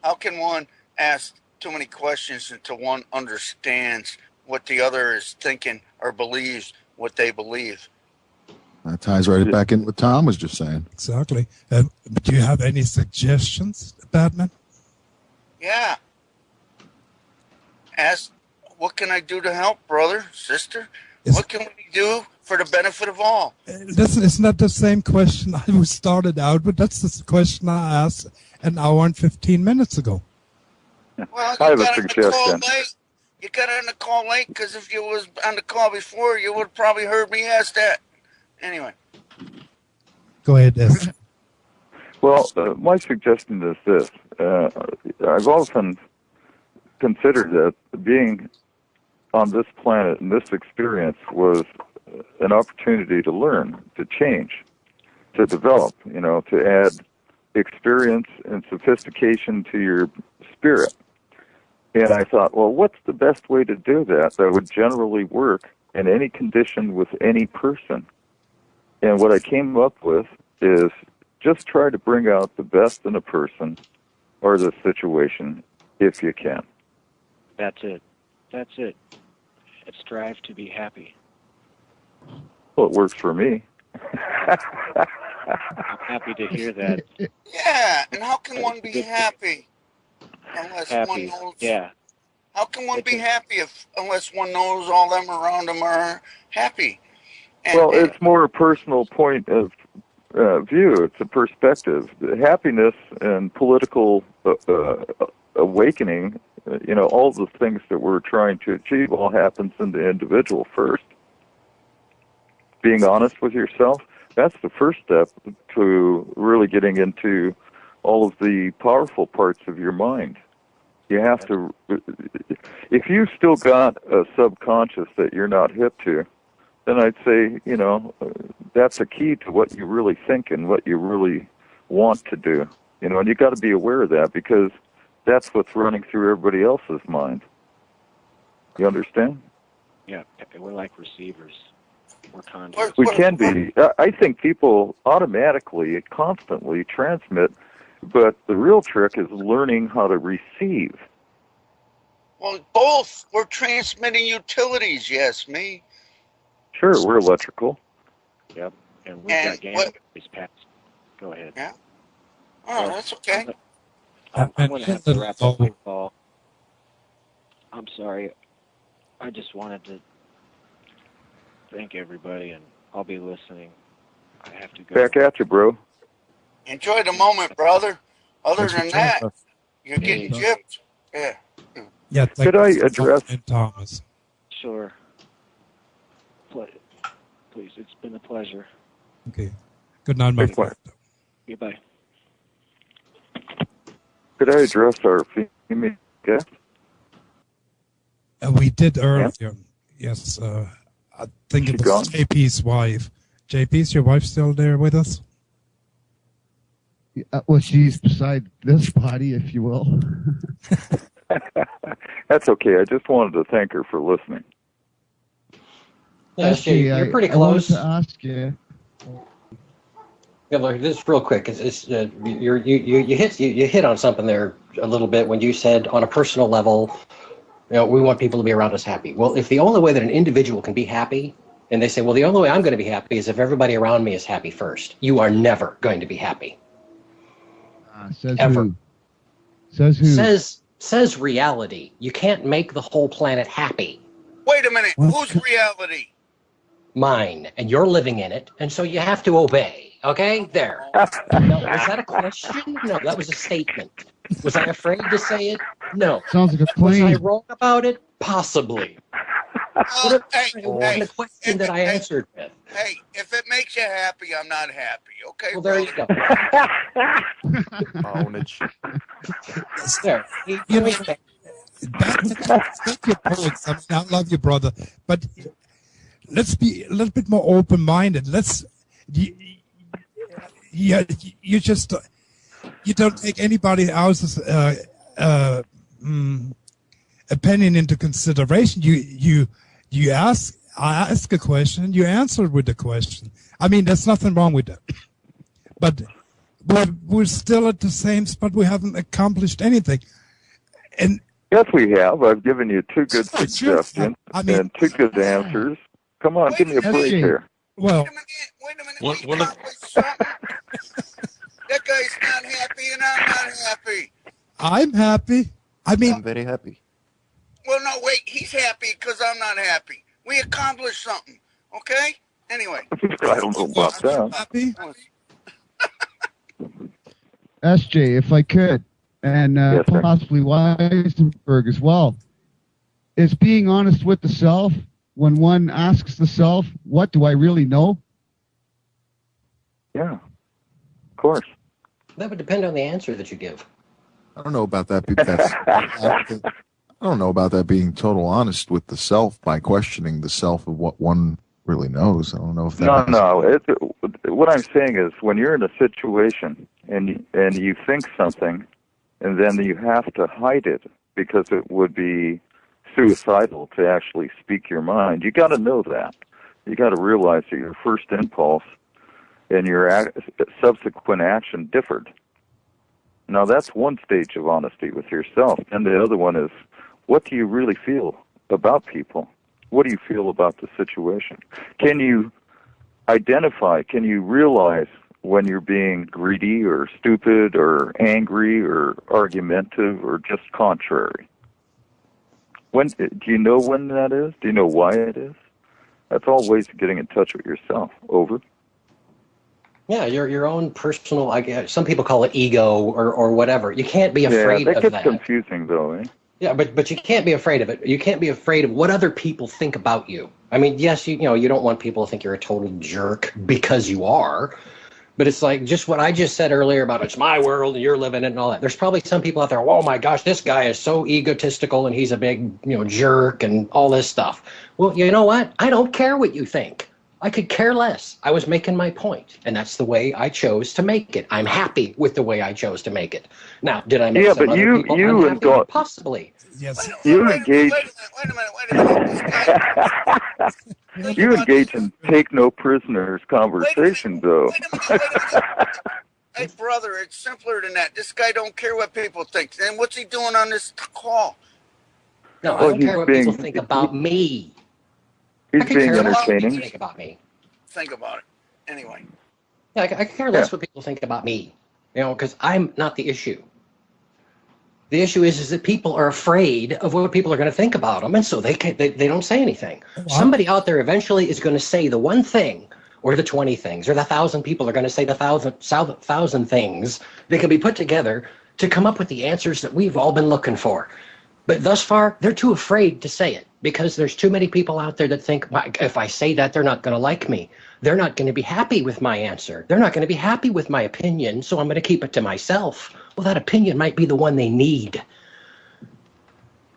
How can one ask too many questions until one understands what the other is thinking or believes what they believe? That ties right back in what Tom was just saying. Exactly. Do you have any suggestions, Batman? Yeah. Ask, what can I do to help, brother, sister? What can we do for the benefit of all? Listen, it's not the same question I started out with. That's the question I asked an hour and 15 minutes ago. Well, I you have a got on the call suggestion. late. You got on the call late because if you was on the call before, you would have probably heard me ask that. Anyway. Go ahead, S. Well, my suggestion is this. I've often considered that being on this planet and this experience was an opportunity to learn, to change, to develop, to add experience and sophistication to your spirit. And I thought, well, what's the best way to do that would generally work in any condition with any person? And what I came up with is just try to bring out the best in a person or the situation if you can. That's it. Strive to be happy. Well, it works for me. I'm happy to hear that. Yeah, and how can one be happy unless one knows? Yeah. How can one be happy unless one knows all them around them are happy? Well, it's more a personal point of view. It's a perspective. Happiness and political awakening, all the things that we're trying to achieve all happens in the individual first. Being honest with yourself, that's the first step to really getting into all of the powerful parts of your mind. You have to, if you've still got a subconscious that you're not hip to, then I'd say, that's a key to what you really think and what you really want to do. And you got to be aware of that because that's what's running through everybody else's mind. You understand? Yeah, we're like receivers. We're conduits. We can be. I think people automatically, constantly transmit, but the real trick is learning how to receive. Well, both. We're transmitting utilities, yes, me. Sure, we're electrical. Yep. and we've And got gantries passed. Go ahead. Yeah. Oh, that's okay. I'm going to have to wrap up the call. I'm sorry. I just wanted to thank everybody, and I'll be listening. I have to go. Back at you, bro. Enjoy the moment, brother. Other Thanks for than that, joining us. you're getting gypped. Yeah. Yeah, Could I address? Thomas. Sure. Please, it's been a pleasure. Okay. Good night, my Big friend. Goodbye. Could I address our female guest? We did earlier. Yes. I think She it was gone? JP's wife. JP, is your wife still there with us? Well, she's beside this body, if you will. That's okay. I just wanted to thank her for listening. Yeah, Actually, you're pretty I wanted close. to ask you. Yeah, look, this is real quick. You hit on something there a little bit when you said on a personal level, we want people to be around us happy. Well, if the only way that an individual can be happy, and they say, well, the only way I'm going to be happy is if everybody around me is happy first, you are never going to be happy. Says Ever. who? Says who? Says reality. You can't make the whole planet happy. Wait a minute. Whose reality? Mine, and you're living in it, and so you have to obey. Okay, there. No, was that a question? No, that was a statement. Was I afraid to say it? No. Sounds like a Was I claim. wrong about it? Possibly. It wasn't a question that I answered with. Hey, if it makes you happy, I'm not happy. Okay. Well, there you go. There. You know, thank you, poets. I mean, I love you, brother. But let's be a little bit more open-minded. You just you don't take anybody else's opinion into consideration. You ask. I ask a question. You answer with a question. I mean, there's nothing wrong with that. But we're still at the same spot. We haven't accomplished anything. And yes, we have. I've given you two good suggestions and two good answers. Come on, give me a break here. Well, Wait a minute. What That guy's not happy, and I'm not happy. I'm happy. I mean, I'm very happy. Well, no, wait. He's happy because I'm not happy. We accomplished something. Okay. Anyway. I don't know about that. happy. SJ, if I could, and Yes, sir. possibly Weisenberg as well. Is being honest with the self when one asks the self, what do I really know? Yeah, of course. That would depend on the answer that you give. I don't know about that. I don't know about that being total honest with the self by questioning the self of what one really knows. I don't know if that. No. What I'm saying is, when you're in a situation and you think something, and then you have to hide it because it would be suicidal to actually speak your mind. You got to know that. You got to realize that your first impulse and your subsequent action differed. Now that's one stage of honesty with yourself, and the other one is, what do you really feel about people? What do you feel about the situation? Can you identify, can you realize when you're being greedy or stupid or angry or argumentative or just contrary? When do you know when that is? Do you know why it is? That's all ways of getting in touch with yourself. Over. Yeah, your own personal. I guess some people call it ego or whatever. You can't be afraid that of gets that. confusing, though. Eh? Yeah, but you can't be afraid of it. You can't be afraid of what other people think about you. I mean, yes, you don't want people to think you're a total jerk because you are. But it's like just what I just said earlier about it's my world and you're living it and all that. There's probably some people out there, oh my gosh, this guy is so egotistical and he's a big, jerk and all this stuff. Well, you know what? I don't care what you think. I could care less. I was making my point, and that's the way I chose to make it. I'm happy with the way I chose to make it. Now, did I make some other people unhappy? Possibly. Yes. You engage. Wait a minute. You engage in take no prisoners conversation, though. Hey, brother, it's simpler than that. This guy don't care what people think. And what's he doing on this call? No, I don't care what people think about me. He's being What entertaining. think about me. Think about it. Anyway. Yeah, I care less what people think about me, because I'm not the issue. The issue is that people are afraid of what people are going to think about them, and so they don't say anything. Somebody out there eventually is going to say the one thing, or the 20 things, or the 1,000 people are going to say the thousand things that can be put together to come up with the answers that we've all been looking for. But thus far, they're too afraid to say it because there's too many people out there that think, well, if I say that, they're not going to like me. They're not going to be happy with my answer. They're not going to be happy with my opinion, so I'm going to keep it to myself. Well, that opinion might be the one they need.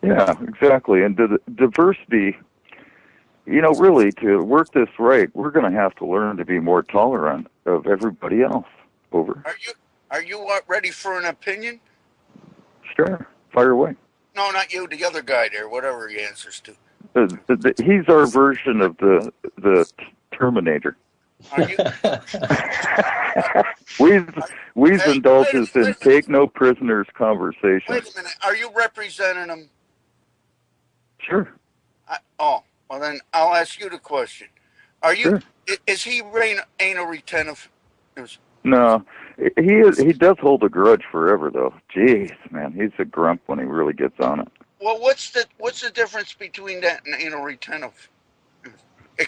Yeah, exactly. And the diversity, really to work this right, we're going to have to learn to be more tolerant of everybody else. Over. Are you ready for an opinion? Sure. Fire away. No, not you. The other guy there, whatever he answers to. He's our version of the Terminator. Are you? We've indulges in take no prisoners conversations. Wait a minute. Are you representing him? Sure. Well then I'll ask you the question. Are you? Sure. Is he anal retentive? No, he does hold a grudge forever though. Jeez, man, he's a grump when he really gets on it. Well, what's the difference between that and anal retentive?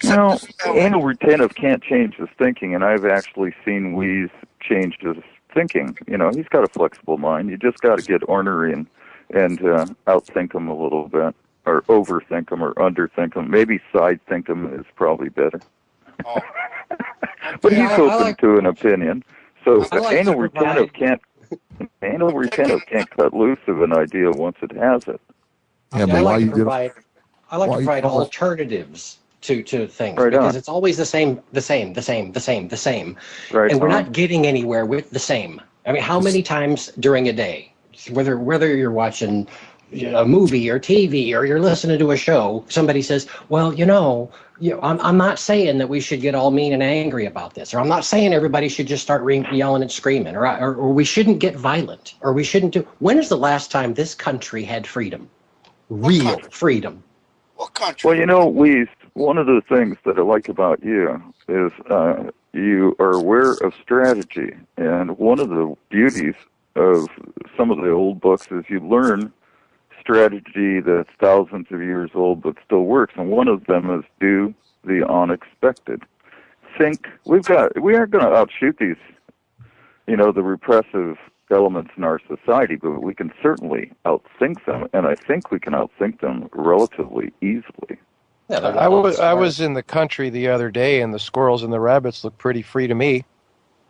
Anal retentive can't change his thinking, and I've actually seen Wheeze change his thinking. He's got a flexible mind. You just got to get ornery and outthink him a little bit, or overthink him, or underthink him. Maybe side think him is probably better. Oh. But he's open to an opinion. So anal retentive can't cut loose of an idea once it has it. Yeah, but I like to provide alternatives to things because it's always the same. Right. And we're not getting anywhere with the same. I mean, how many times during a day, whether you're watching a movie or TV or you're listening to a show, somebody says, well, I'm not saying that we should get all mean and angry about this, or I'm not saying everybody should just start yelling and screaming, or we shouldn't get violent, or we shouldn't do. When is the last time this country had freedom? Real freedom. What country? Well, Wheeze, one of the things that I like about you is you are aware of strategy, and one of the beauties of some of the old books is you learn strategy that's thousands of years old but still works, and one of them is do the unexpected. We aren't going to outshoot these, the repressive elements in our society, but we can certainly outthink them, and I think we can outthink them relatively easily. Yeah, I was in the country the other day, and the squirrels and the rabbits look pretty free to me.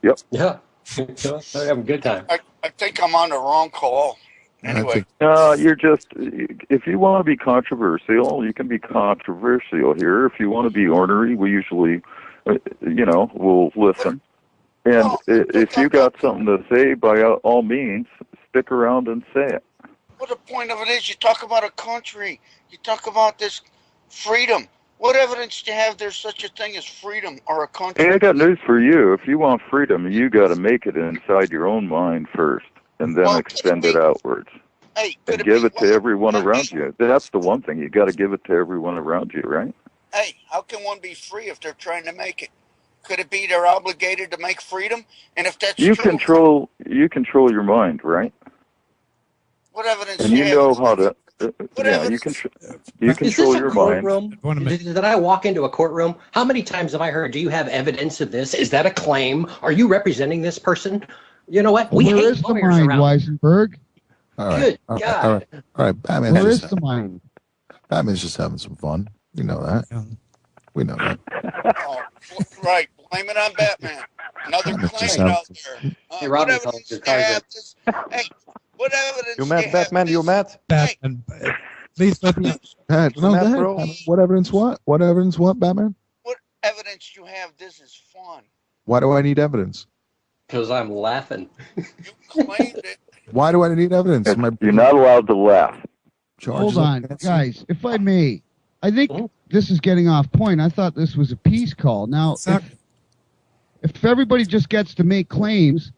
Yep. Yeah. They're having a good time. I think I'm on the wrong call. Anyway. You're just, if you want to be controversial, you can be controversial here. If you want to be ornery, we usually, we'll listen. And if you got something to say, by all means, stick around and say it. Well, the point of it is you talk about a country. You talk about this freedom. What evidence do you have there's such a thing as freedom or a country? Hey, I got news for you. If you want freedom, you got to make it inside your own mind first, and then extend it outwards. Hey, and give it to everyone around you. That's the one thing. You got to give it to everyone around you, right? Hey, how can one be free if they're trying to make it? Could it be they're obligated to make freedom? And if that's you true, you control your mind, right? What evidence? And you know how to. You control your mind. Did I walk into a courtroom? How many times have I heard, do you have evidence of this? Is that a claim? Are you representing this person? You know what? Where is the mind, Weisenberg? All right. Good God. All right. Where is the mind? Batman's just having some fun. You know that. We know that. Oh, right. Blame it on Batman. Another claimant out there. What evidence do you have this? Hey, what evidence you met Batman? You met? Batman. Please let me. Pat, no, Matt, go bro. ahead. What evidence? What? What evidence? What? Batman? What evidence you have this is fun? Why do I need evidence? Because I'm laughing. You claimed it. Why do I need evidence? You're not allowed to laugh. Hold on, guys. If I may, I think this is getting off point. I thought this was a peace call. Now, if everybody just gets to make claims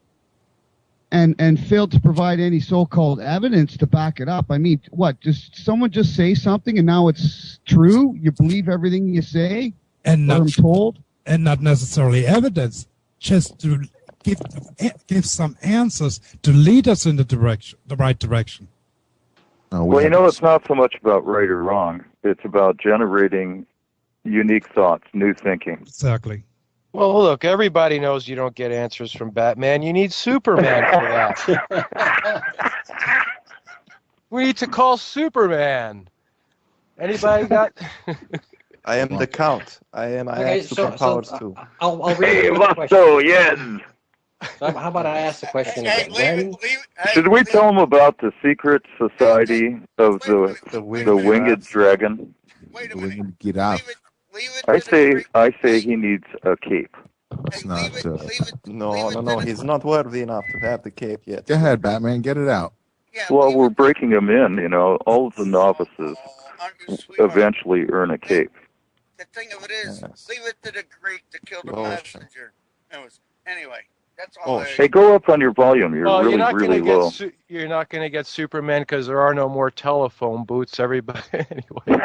and fail to provide any so-called evidence to back it up, I mean, what? Just someone just say something and now it's true? You believe everything you say? And what I'm told? and not necessarily evidence, just to give some answers to lead us in the right direction. Well, you know, it's not so much about right or wrong. It's about generating unique thoughts, new thinking. Exactly. Well, look, everybody knows you don't get answers from Batman. You need Superman for that. We need to call Superman. Anybody got? I am the Count. I have superpowers too. I'll read Hey, the question. Vasto, yes. So how about I ask the question again? Should we tell them about the secret society of the winged dragon? Wait a minute. Get out. I say he needs a cape. It's not. No. He's not worthy enough to have the cape yet. Go ahead, Batman. Get it out. Well, we're breaking him in. You know, all of the novices eventually earn a cape. The thing of it is, leave it to the Greek to kill the messenger. Anyway. That's all. Hey, go up on your volume. You're Well, really low. You're not going to get Superman because there are no more telephone booths. Everybody, anyway.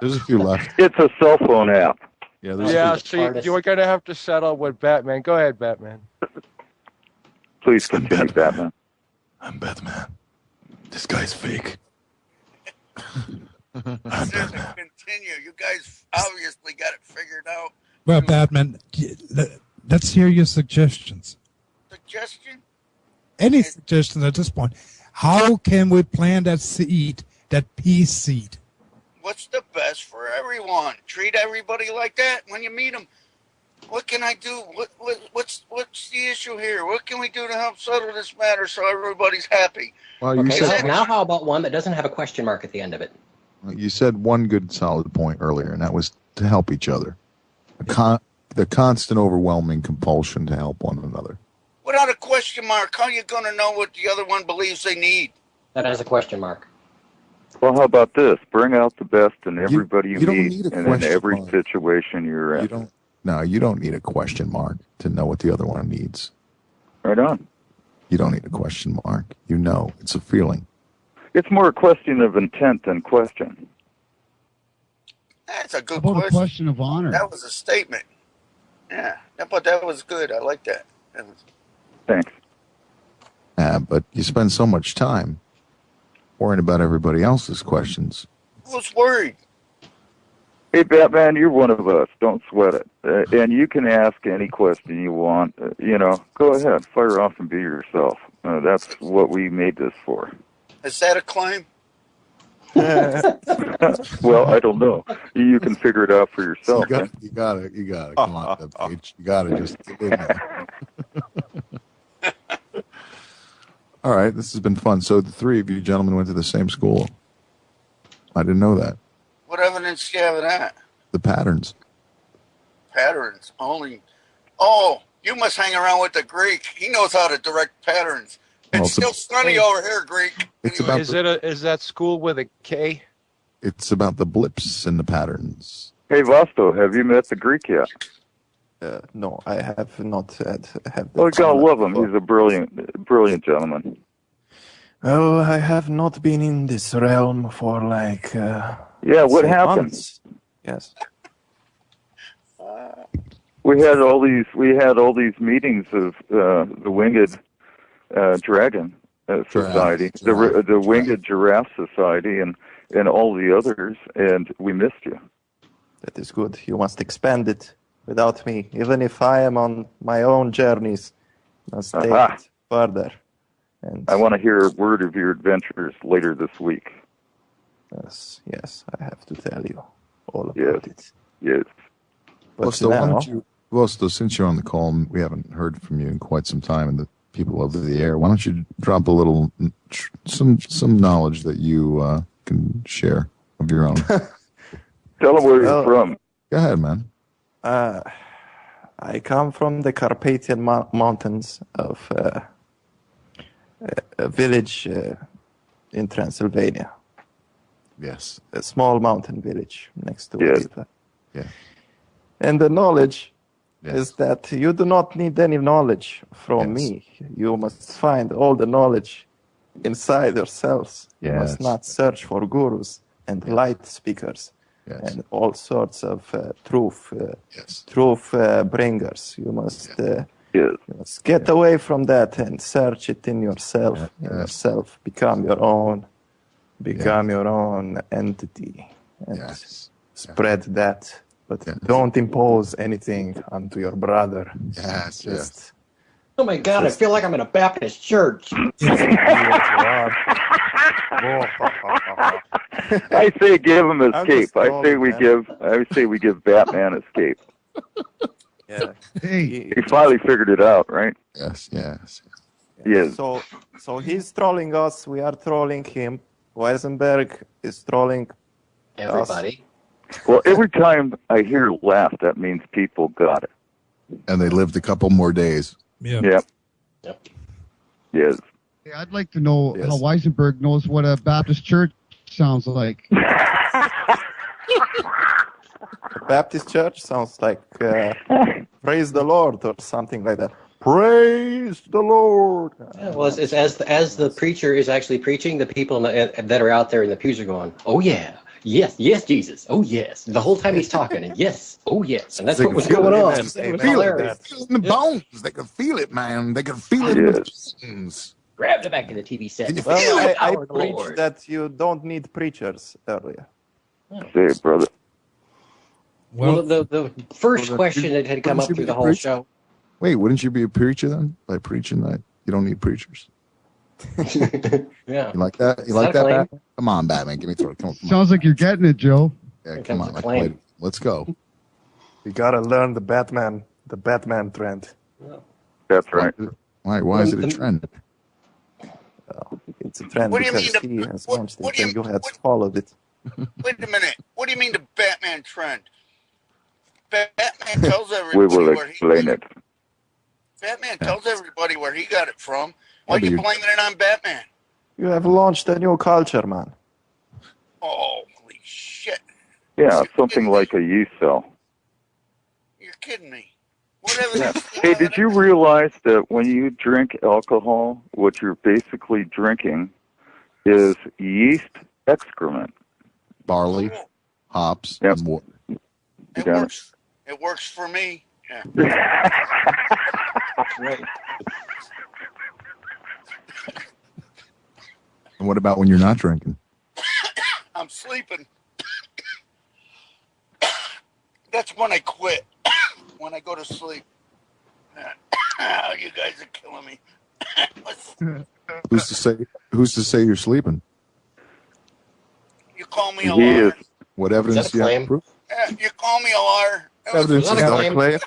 There's a few left. It's a cell phone app. Yeah, so you're going to have to settle with Batman. Go ahead, Batman. Please continue, Batman. I'm Batman. This guy's fake. I'm Batman. Continue. You guys obviously got it figured out. Well, Batman, let's hear your suggestions. Suggestion? Any suggestions at this point? How can we plant that seed, that peace seed? What's the best for everyone? Treat everybody like that when you meet them. What can I do? What's the issue here? What can we do to help settle this matter so everybody's happy? Well, you said now how about one that doesn't have a question mark at the end of it? You said one good solid point earlier, and that was to help each other. The constant overwhelming compulsion to help one another. Without a question mark, how are you going to know what the other one believes they need? That has a question mark. Well, how about this? Bring out the best in everybody you don't meet need a and in question every mark. situation you're in. You don't need a question mark to know what the other one needs. Right on. You don't need a question mark. You know. It's a feeling. It's more a question of intent than question. That's a good About question. a question of honor. That was a statement. Yeah, but that was good. I like that. Thanks. But you spend so much time worrying about everybody else's questions. Who's worried? Hey, Batman, you're one of us. Don't sweat it. And you can ask any question you want. Go ahead. Fire off and be yourself. That's what we made this for. Is that a claim? Well, I don't know. You can figure it out for yourself. You got it. Come on, Page. You got to just get in there. All right, this has been fun. So the three of you gentlemen went to the same school. I didn't know that. What evidence do you have of that? The patterns. Patterns only. Oh, you must hang around with the Greek. He knows how to direct patterns. It's still sunny over here, Greek. It's about Is that school with a K? It's about the blips and the patterns. Hey, Vasto, have you met the Greek yet? No, I have not had. Well, you're going to love him. He's a brilliant gentleman. Well, I have not been in this realm for like... what happened? Months. Yes. We had all these meetings of the winged dragon society, the winged giraffe society, and all the others, and we missed you. That is good. You must expand it without me, even if I am on my own journeys. Must take it further. And I want to hear a word of your adventures later this week. Yes, I have to tell you all about it. Yes. But so since you're on the call, and we haven't heard from you in quite some time, and the people over the air, why don't you drop a little, some knowledge that you can share of your own? Tell them where you're from. Go ahead, man. I come from the Carpathian Mountains of a village in Transylvania. Yes. A small mountain village next to Riga. Yeah. And the knowledge is that you do not need any knowledge from me. You must find all the knowledge inside yourselves. You must not search for gurus and light speakers. and all sorts of truth bringers. You must get away from that and search it in yourself. Become your own entity, and spread that. But don't impose anything onto your brother. Oh my God! I feel like I'm in a Baptist church. I say give him escape. I say we give Batman escape. Yeah. He finally figured it out, right? Yes. Yes. So he's trolling us. We are trolling him. Weisenberg is trolling everybody. Well, every time I hear laugh, that means people got it. And they lived a couple more days. Yep. Yes. Hey, I'd like to know how Weisenberg knows what a Baptist church sounds like. Baptist church sounds like praise the Lord or something like that. Praise the Lord. Yeah, well, it's as the preacher is actually preaching, the people that are out there in the pews are going, "Oh yeah, yes, Jesus, oh yes." The whole time he's talking, and yes, oh yes, and that's what was going on. They can feel it in the bones. They can feel it, man. They can feel it in the bones. Grab the back of the TV set. Well, I preached that you don't need preachers earlier. Say it, brother. Well, the first question that had come up through the whole show. Wait, wouldn't you be a preacher then? By preaching that you don't need preachers. Yeah. You like that? You like that, Batman? Come on, Batman. Give me throw. Come on. Sounds like you're getting it, Joe. Yeah, come on. Let's go. You gotta learn the Batman trend. That's right. Why is it a trend? It's a trend What do you because mean he has launched it and you have followed it. Wait a minute. What do you mean the Batman trend? Batman tells We everybody will where he explain it. Batman tells everybody where he got it from. Why are you blaming it on Batman? You have launched a new culture, man. Holy shit. Yeah, something like a yeast cell. You're kidding me. Whatever. Hey, did you realize that when you drink alcohol, what you're basically drinking is yeast excrement? Barley, hops, and water. It works. It works for me. Yeah. Right. And what about when you're not drinking? I'm sleeping. That's when I quit. When I go to sleep. You guys are killing me. Who's to say you're sleeping? You call me a liar. What evidence do you have to prove? You call me a liar. Evidence is not a claim.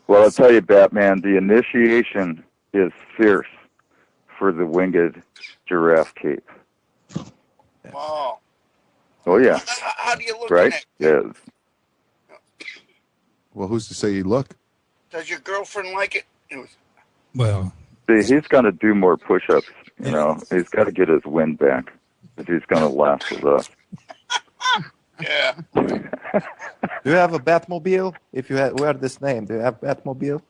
Well, I'll tell you, Batman, the initiation is fierce for the winged giraffe cape. Wow. Oh, yeah. How do you look right? at it? Yes. Well, who's to say you look? Does your girlfriend like it? Well, see, he's got to do more push-ups. You know, he's got to get his wind back if he's going to last with us. Yeah. Do you have a Batmobile? If you wear this name, do you have Batmobile?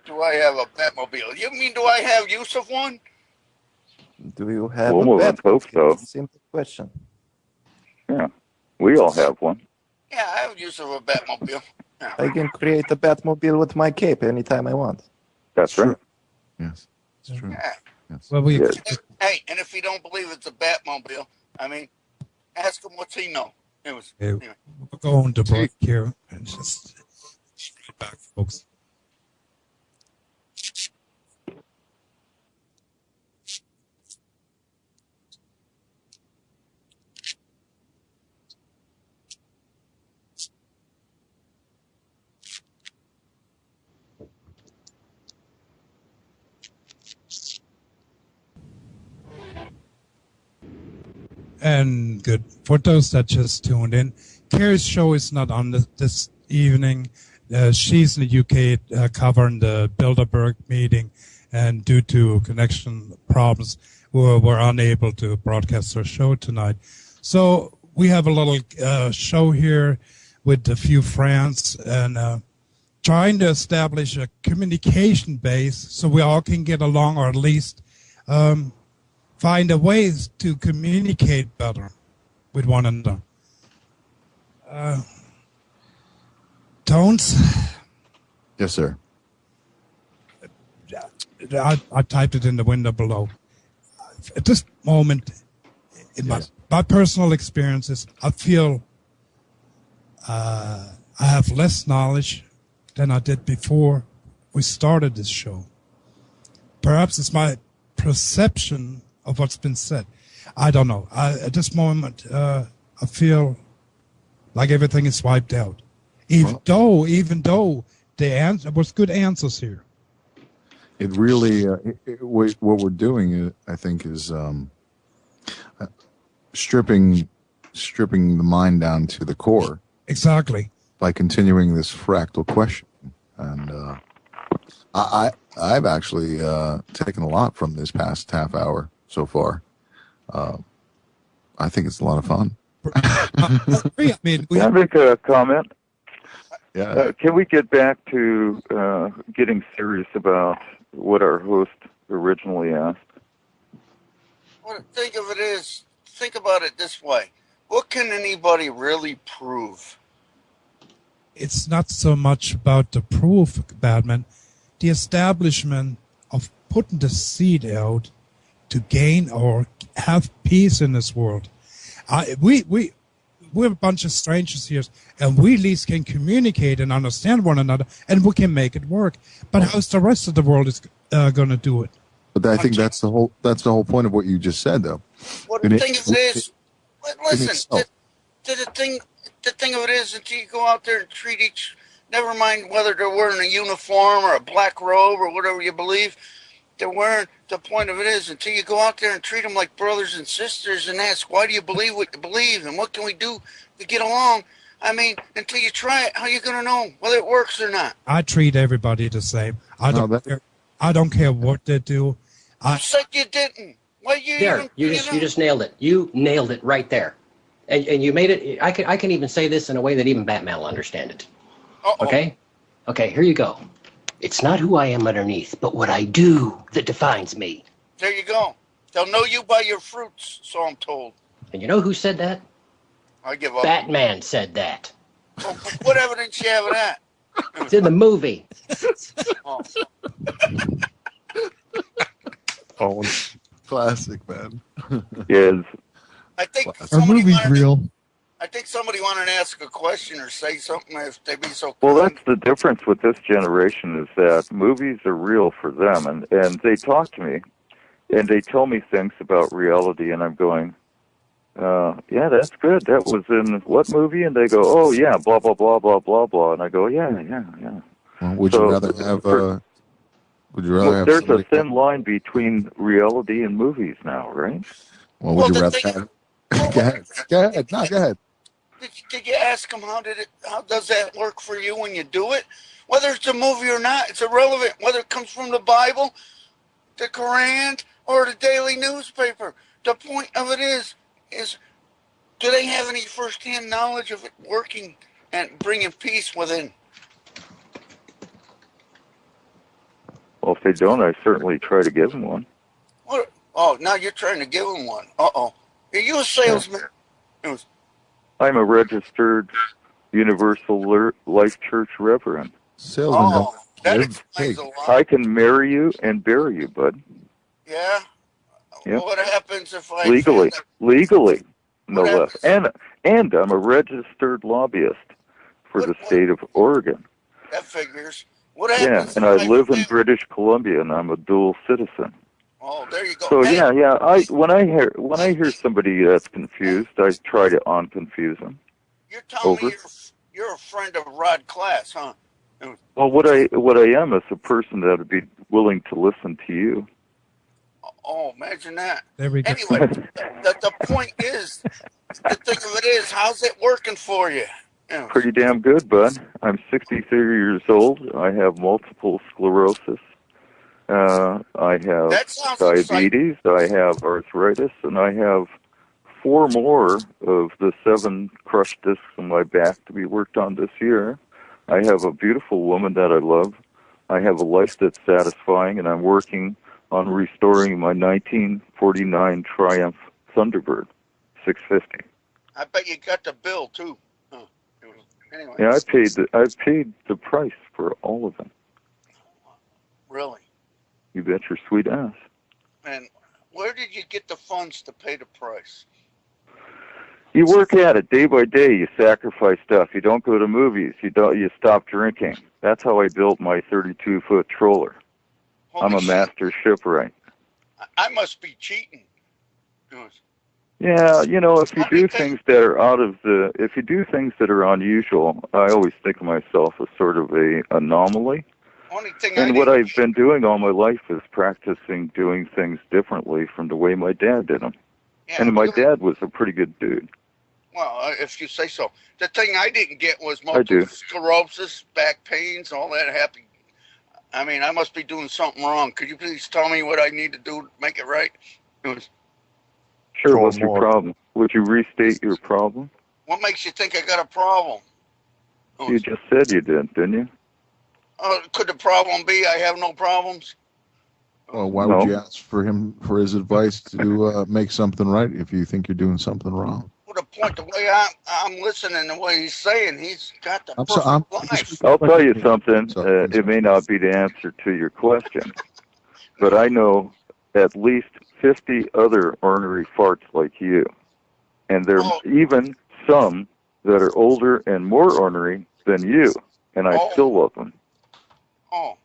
Do I have a Batmobile? You mean do I have use of one? Do you have a Batmobile? Hope so. Simple question. Yeah, we all have one. Yeah, I have use of a Batmobile. Yeah. I can create a Batmobile with my cape anytime I want. That's right. Yes, it's true. Yeah. Yes. Well, we. Hey, and if you don't believe it's a Batmobile, I mean, ask him what's he know. It was. Okay, Anyway. we're going to break here and just straight back, folks. And good. For those that just tuned in, Carrie's show is not on this evening. She's in the UK covering the Bilderberg meeting, and due to connection problems, we're unable to broadcast her show tonight. So we have a little show here with a few friends and trying to establish a communication base so we all can get along, or at least find a ways to communicate better with one another. Tones, Yes, sir. I typed it in the window below. At this moment, in my personal experiences, I feel I have less knowledge than I did before we started this show. Perhaps it's my perception of what's been said. I don't know. At this moment, I feel like everything is wiped out. Even though the answer was good answers here. It really, what we're doing, I think, is stripping the mind down to the core. Exactly. By continuing this fractal question, and I've actually taken a lot from this past half hour so far. I think it's a lot of fun. I mean, Can I make a comment? Yeah. Can we get back to getting serious about what our host originally asked? Well, think about it this way. What can anybody really prove? It's not so much about the proof, Batman. The establishment of putting the seed out to gain or have peace in this world. We're a bunch of strangers here, and we at least can communicate and understand one another, and we can make it work. But how's the rest of the world is going to do it? But I think that's the whole point of what you just said, though. Well, the thing of it is, listen, the thing of it is, until you go out there and treat never mind whether they're wearing a uniform or a black robe or whatever you believe, they're wearing, the point of it is, until you go out there and treat them like brothers and sisters and ask, why do you believe what you believe and what can we do to get along? I mean, until you try it, how are you going to know whether it works or not? I treat everybody the same. I don't care what they do. You said you didn't. Well, you just nailed it. You nailed it right there, and you made it. I can even say this in a way that even Batman will understand it. Uh-oh. Okay. Here you go. It's not who I am underneath, but what I do that defines me. There you go. They'll know you by your fruits, so I'm told. And you know who said that? I give up. Batman said that. Well, what evidence you have of that? It's in the movie. Oh. Oh, classic, man. Yes. I think Our movie's real. I think somebody wanted to ask a question or say something if they'd be so kind. Well, that's the difference with this generation is that movies are real for them, and they talk to me, and they tell me things about reality, and I'm going, yeah, that's good. That was in what movie? And they go, oh, yeah, blah, blah, blah, blah, blah, blah. And I go, yeah. Well, would you rather have... There's a thin line between reality and movies now, right? Well, would you rather have... Go ahead. No, go ahead. Did you ask them how does that work for you when you do it? Whether it's a movie or not, it's irrelevant. Whether it comes from the Bible, the Quran, or the daily newspaper. The point of it is do they have any first-hand knowledge of it working and bringing peace within? Well, if they don't, I certainly try to give them one. What? Oh, now you're trying to give them one. Uh-oh. Are you a salesman? I'm a registered Universal Life Church Reverend. Salesman. Oh, that explains a lot. I can marry you and bury you, bud. Yeah? Yep. What happens if I... Legally, no less. And I'm a registered lobbyist for the state of Oregon. That figures. What happens? Yeah, and I live in British Columbia, and I'm a dual citizen. Oh, there you go. So yeah. When I hear somebody that's confused, I try to unconfuse them. You're telling me you're a friend of Rod Class, huh? Well, what I am is a person that would be willing to listen to you. Oh, imagine that. There we go. Anyway, the point is, the thing of it is, how's it working for you? Pretty damn good, bud. I'm 63 years old. I have multiple sclerosis. I have diabetes. I have arthritis, and I have 4 more of the 7 crushed discs in my back to be worked on this year. I have a beautiful woman that I love. I have a life that's satisfying, and I'm working on restoring my 1949 Triumph Thunderbird 650. I bet you got the bill too. Oh. Anyway. Yeah, I paid the price for all of them. Really? You bet your sweet ass. And where did you get the funds to pay the price? You work at it day by day. You sacrifice stuff. You don't go to movies. You stop drinking. That's how I built my 32-foot troller. Holy I'm a shit. master shipwright. I must be cheating. Yeah, you know, if you do things that are if you do things that are unusual, I always think of myself as sort of a anomaly. Only thing And what I've been doing all my life is practicing doing things differently from the way my dad did them. Yeah, And my dad was a pretty good dude. well, if you say so. The thing I didn't get was multiple sclerosis, back pains, all that happy. I mean, I must be doing something wrong. Could you please tell me what I need to do to make it right? Sure, what's your problem? Would you restate your problem? What makes you think I got a problem? You just said you did, didn't you? Could the problem be I have no problems? Well, why would you ask for his advice to make something right if you think you're doing something wrong? Well, the point, the way I'm listening, the way he's saying, he's got the perfect life. I'll tell you something. It may not be the answer to your question, but I know at least 50 other ornery farts like you. And there are even some that are older and more ornery than you, and I still love them.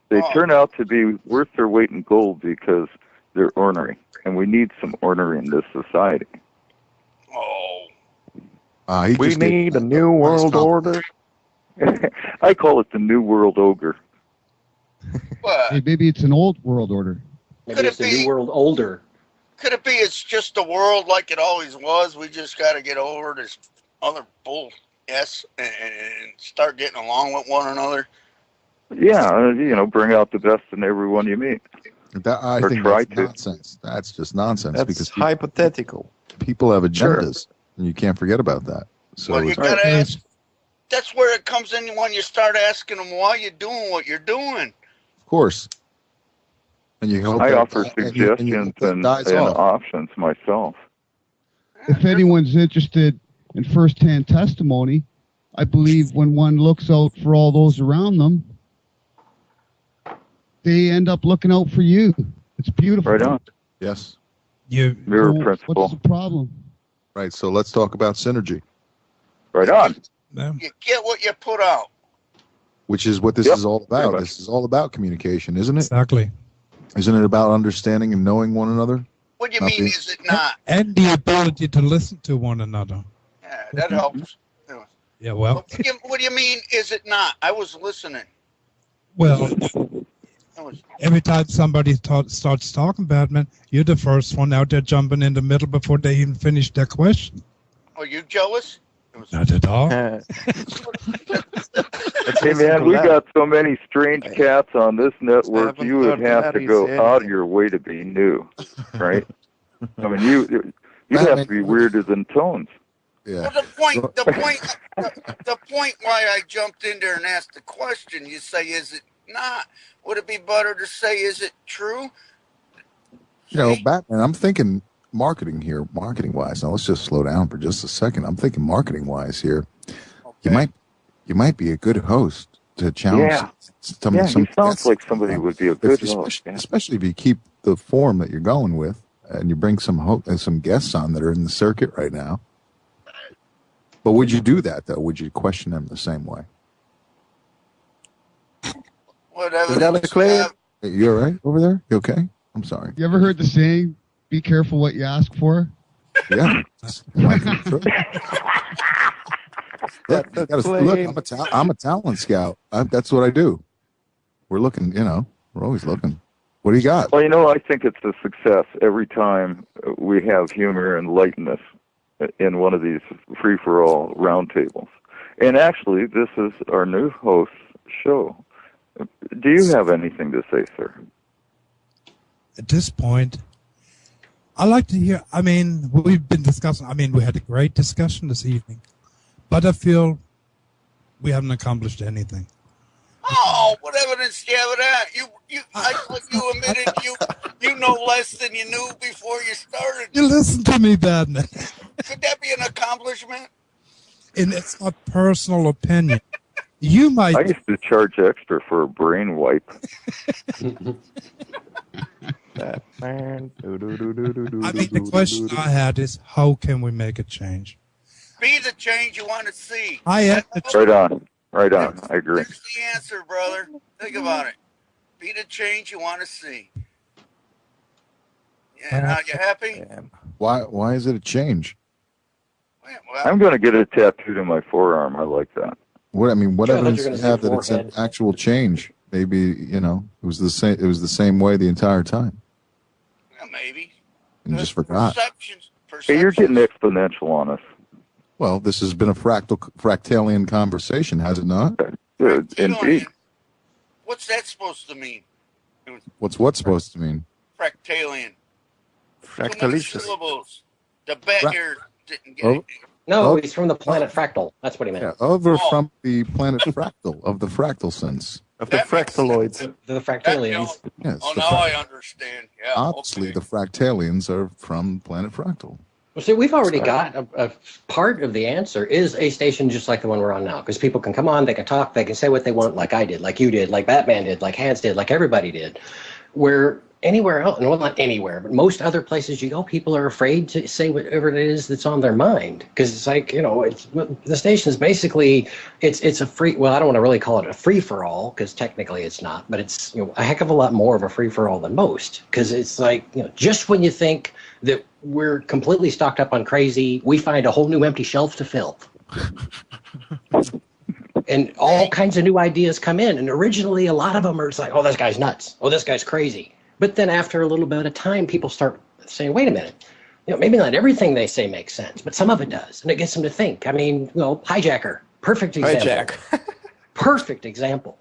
They turn out to be worth their weight in gold because they're ornery, and we need some ornery in this society. We need a new world order. I call it the New World Ogre. Hey, maybe it's an old world order. Maybe it's the new world older. Could it be it's just the world like it always was? We just got to get over this other bull and start getting along with one another. Yeah, you know, bring out the best in everyone you meet. I think that's nonsense. That's just nonsense. That's because hypothetical. People have agendas, and you can't forget about that. So Well, you gotta ask. That's where it comes in when you start asking them why you're doing what you're doing. Of course. And you hope I that- offer and suggestions and options myself. If anyone's interested in first-hand testimony, I believe when one looks out for all those around them, they end up looking out for you. It's beautiful. Right on. Yes. Mirror principle. What's the problem? Right. So let's talk about synergy. Right on. You get what you put out. Which is what this is all about. This is all about communication, isn't it? Exactly. Isn't it about understanding and knowing one another? What do you mean, is it not? And the ability to listen to one another. Yeah, that helps. Yeah, well, What do you mean, is it not? I was listening. well, every time somebody starts talking, Batman, you're the first one out there jumping in the middle before they even finish their question. Are you jealous? Not at all. Hey man, we got so many strange cats on this network. You would have to go out of your way to be new, right? I mean, you have to be weirder than Tones. Yeah. Well, the point why I jumped in there and asked the question, you say, is it not? Would it be better to say, is it true? You know, Batman, I'm thinking marketing here, marketing-wise. Now, let's just slow down for just a second. I'm thinking marketing-wise here. Okay. You might be a good host to challenge. Yeah, he sounds like somebody who would be a good host. Especially if you keep the form that you're going with, and you bring some guests on that are in the circuit right now. But would you do that, though? Would you question them the same way? Whatever. Hey, you all right over there? You okay? I'm sorry. You ever heard the saying, be careful what you ask for? Yeah. Look, I'm a talent scout. That's what I do. We're looking, we're always looking. What do you got? Well, I think it's a success every time we have humor and lightness in one of these free-for-all roundtables. And actually, this is our new host's show. Do you have anything to say, sir? At this point, I like to hear, we've been discussing, we had a great discussion this evening, but I feel we haven't accomplished anything. Oh, what evidence do you have of that? I thought you admitted You know less than you knew before you started. You listen to me, Batman. Could that be an accomplishment? And it's not personal opinion. You might. I used to charge extra for a brain wipe. Batman. I mean, the question I had is, how can we make a change? Be the change you want to see. I am. Right on. Right on. I agree. There's the answer, brother. Think about it. Be the change you want to see. Yeah, now you happy? Why is it a change? Well, I'm going to get it tattooed in my forearm. I like that. What Sure, I thought evidence you do were you gonna have say that it's an forehead. actual change? Maybe it was the same. It was the same way the entire time. maybe. And just forgot. Perceptions. Hey, you're getting exponential on us. Well, this has been a fractalian conversation, has it not? Good, indeed. What's that supposed to mean? What's what supposed to mean? Fractalian. Too many Fractalicious. syllables. The bet here didn't get Oh. it. No, Oh. he's from the planet Fractal. That's what he meant. Yeah, over from the planet fractal of the fractal sense. Of the That makes fractaloids. The Fractalians. Yes. Oh, the now I understand. Yeah. obviously, okay. the fractalians are from planet fractal. Well, see, we've already got a part of the answer is a station just like the one we're on now, because people can come on, they can talk, they can say what they want, like I did, like you did, like Batman did, like Hans did, like everybody did. Where anywhere else, well, not anywhere, but most other places you go, people are afraid to say whatever it is that's on their mind, because it's like, the station is basically it's a free. Well, I don't want to really call it a free for all, because technically it's not, but it's a heck of a lot more of a free for all than most, because it's like just when you think that we're completely stocked up on crazy, we find a whole new empty shelf to fill. And all kinds of new ideas come in. And originally, a lot of them are like, oh, this guy's nuts. Oh, this guy's crazy. But then after a little bit of time, people start saying, wait a minute. Maybe not everything they say makes sense, but some of it does. And it gets them to think. I mean, hijacker, perfect example. Perfect example.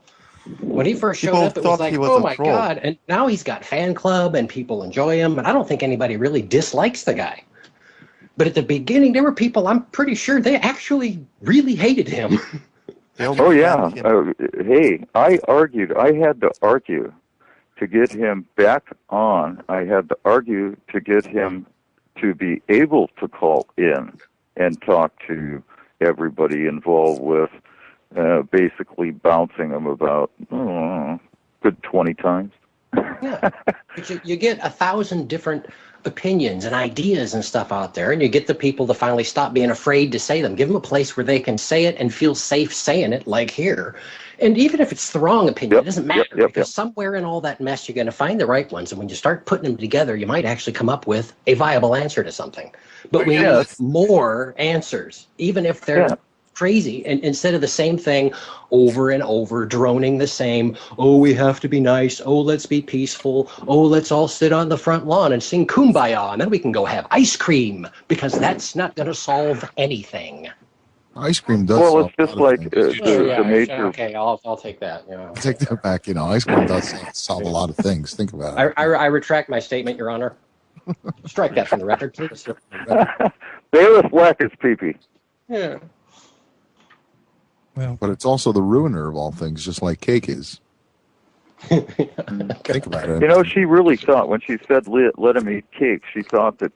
When he first showed People up, it was thought like, he was oh a my troll. God. And now he's got fan club and people enjoy him. But I don't think anybody really dislikes the guy. But at the beginning, there were people, I'm pretty sure they actually really hated him. Oh, yeah. Hey, I had to argue to get him back on. I had to argue to get him to be able to call in and talk to everybody involved with basically bouncing him about good 20 times. Yeah, but you get 1,000 different opinions and ideas and stuff out there, and you get the people to finally stop being afraid to say them. Give them a place where they can say it and feel safe saying it, like here. And even if it's the wrong opinion, it doesn't matter, because somewhere in all that mess, you're going to find the right ones. And when you start putting them together, you might actually come up with a viable answer to something. But we need more answers, even if they're crazy, and instead of the same thing over and over, droning the same, oh, we have to be nice, oh, let's be peaceful, oh, let's all sit on the front lawn and sing Kumbaya, and then we can go have ice cream, because that's not going to solve anything. Ice cream does. Well, it's just like the major. Okay, I'll take that. Take that back. Ice cream does solve a lot of things. Think about it. I retract my statement, Your Honor. Strike that from the record, please. Bailiff whack his pee-pee. Yeah. Well, but it's also the ruiner of all things, just like cake is. Think about it. She really thought when she said let him eat cake, she thought that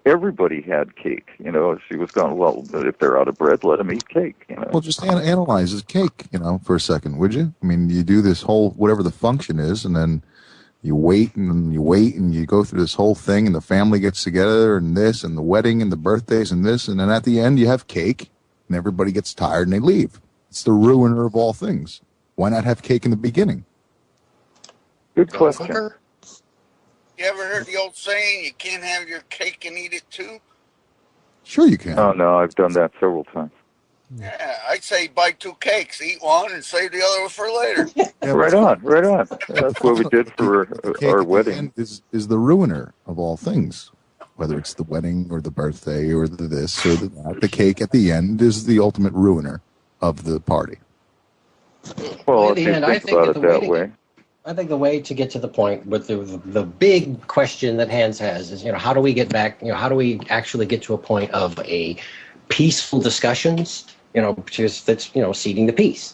everybody had cake. She was going, well, but if they're out of bread, let them eat cake. Well, just analyze his cake, for a second, would you? I mean, you do this whole whatever the function is, and then you wait and you go through this whole thing, and the family gets together, and this, and the wedding, and the birthdays, and this, and then at the end you have cake, and everybody gets tired and they leave. It's the ruiner of all things. Why not have cake in the beginning? Good question. You ever heard the old saying, you can't have your cake and eat it too? Sure you can. Oh, no, I've done that several times. Yeah, I'd say buy 2 cakes, eat one, and save the other one for later. Yeah, right on. That's what we did for our wedding. Is the ruiner of all things. Whether it's the wedding or the birthday or the this or that, the cake at the end is the ultimate ruiner of the party. Well, if you think about it that way. I think the way to get to the point with the big question that Hans has is, how do we get back, how do we actually get to a point of a peaceful discussions, that's, seeding the peace.